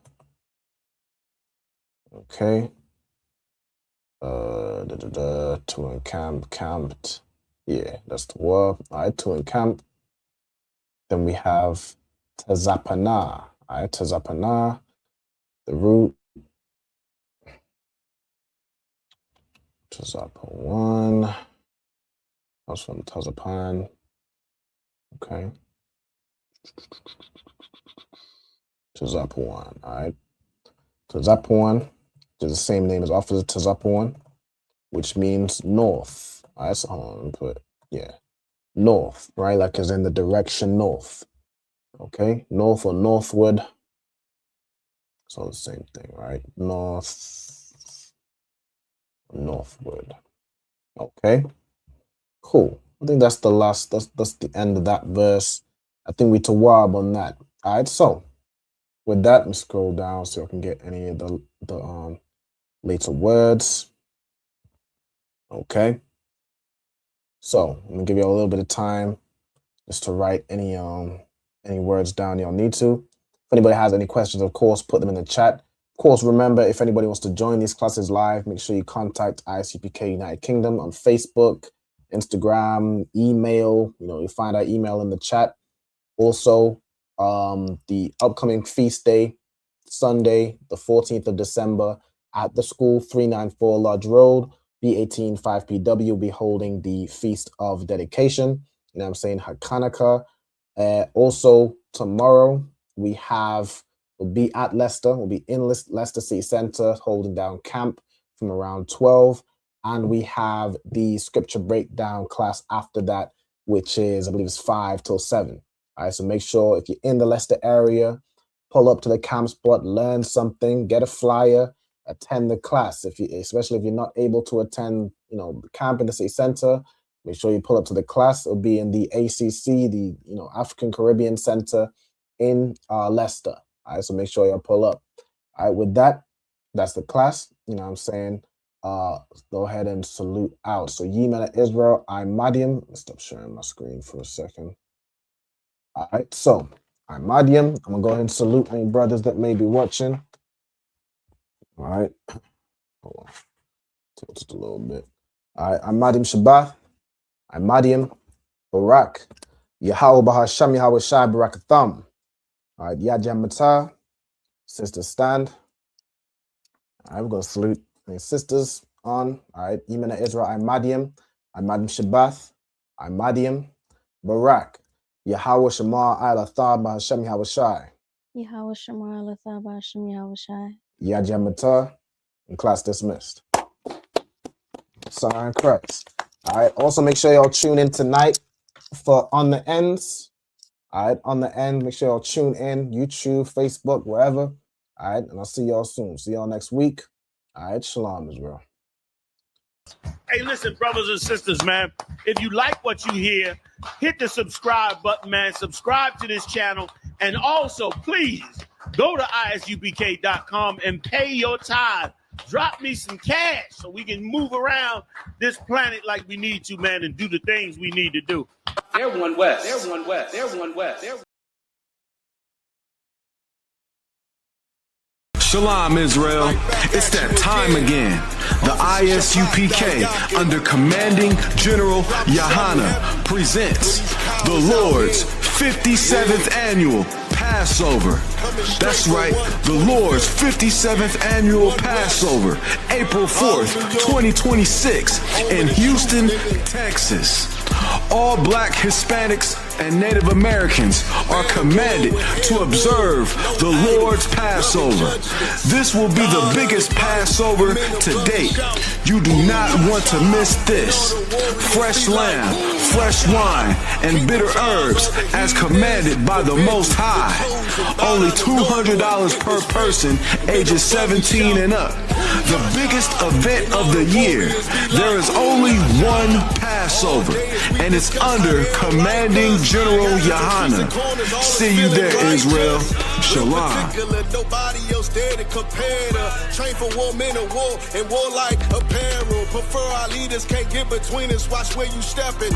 Okay. To encamp, camped. Yeah, that's the word. All right, to encamp. Then we have Tazapana. All right, Tazapana, the root. Tazapan. That's from Tazapan. Okay. Tazapuan. All right. Tazapuan is the same name as Officer Tazapuan, which means north. All right, so hold on, put, yeah, north, right? Like as in the direction north. Okay, north or northward. So the same thing, right? North, northward. Okay, cool. I think that's the last, that's the end of that verse. I think we tawab on that. All right, so with that, let me scroll down so I can get any of the later words. Okay. So I'm gonna give you a little bit of time just to write any words down y'all need to. If anybody has any questions, of course, put them in the chat. Of course, remember, if anybody wants to join these classes live, make sure you contact ISUPK United Kingdom on Facebook, Instagram, email. You know, you'll find our email in the chat. Also, the upcoming feast day, Sunday, the 14th of December, at the school, 394 Lodge Road, B18 5PW, will be holding the Feast of Dedication. You know what I'm saying? Hakanaka. Also, tomorrow, we'll be at Leicester. We'll be in Leicester City Centre, holding down camp from around 12. And we have the scripture breakdown class after that, which is, I believe it's 5 till 7. All right, so make sure if you're in the Leicester area, pull up to the camp spot, learn something, get a flyer, attend the class. Especially if you're not able to attend, you know, the camp in the city center, make sure you pull up to the class. It'll be in the ACC, the African Caribbean Center in Leicester. All right, so make sure you pull up. All right, with that, that's the class. You know what I'm saying? go ahead and salute out. So Yemen of Israel, I'm Madiam. Let's stop sharing my screen for a second. All right, so I'm Madiam. I'm gonna go ahead and salute any brothers that may be watching. All right, hold on, tilt it a little bit. All right, I'm Madiam Shabbat. I'm Madiam Barak. Yahweh Bahasham Yahweh Shai Barakatham. All right, Yajam Matah. Sisters stand. All right, we're gonna salute any sisters on. All right, Yemen of Israel, I'm Madiam. I'm Madiam Shabbat. I'm Madiam Barak. Yahweh Shema Al-Athar Bahasham Yahweh Shai. Yahweh Shema Al-Athar Bahasham Yahweh Shai. Yajam Matah. And class dismissed. Sign Christ. All right, also make sure y'all tune in tonight for On the Ends. All right, On the End, make sure y'all tune in, YouTube, Facebook, wherever. All right, and I'll see y'all soon. See y'all next week. All right, shalom, Israel. Hey, listen, brothers and sisters, man. If you like what you hear, hit the subscribe button, man. Subscribe to this channel. And also, please, go to ISUPK.com and pay your tithe. Drop me some cash so we can move around this planet like we need to, man, and do the things we need to do. They're one West. They're one West. They're one West. Shalom, Israel. It's that time again. The ISUPK, under commanding General Yahana, presents the Lord's 57th annual Passover. That's right, the Lord's 57th annual Passover, April 4th, 2026, in Houston, Texas. All Black, Hispanics, and Native Americans are commanded to observe the Lord's Passover. This will be the biggest Passover to date. You do not want to miss this. Fresh lamb, fresh wine, and bitter herbs as commanded by the Most High. Only $200 per person, ages 17 and up. The biggest event of the year. There is only one Passover, and it's under commanding General Yahana. See you there, Israel. Shalom. Nobody else there to compare to. Train for war, men of war, and warlike apparel. Prefer our leaders, can't get between us. Watch where you stepping.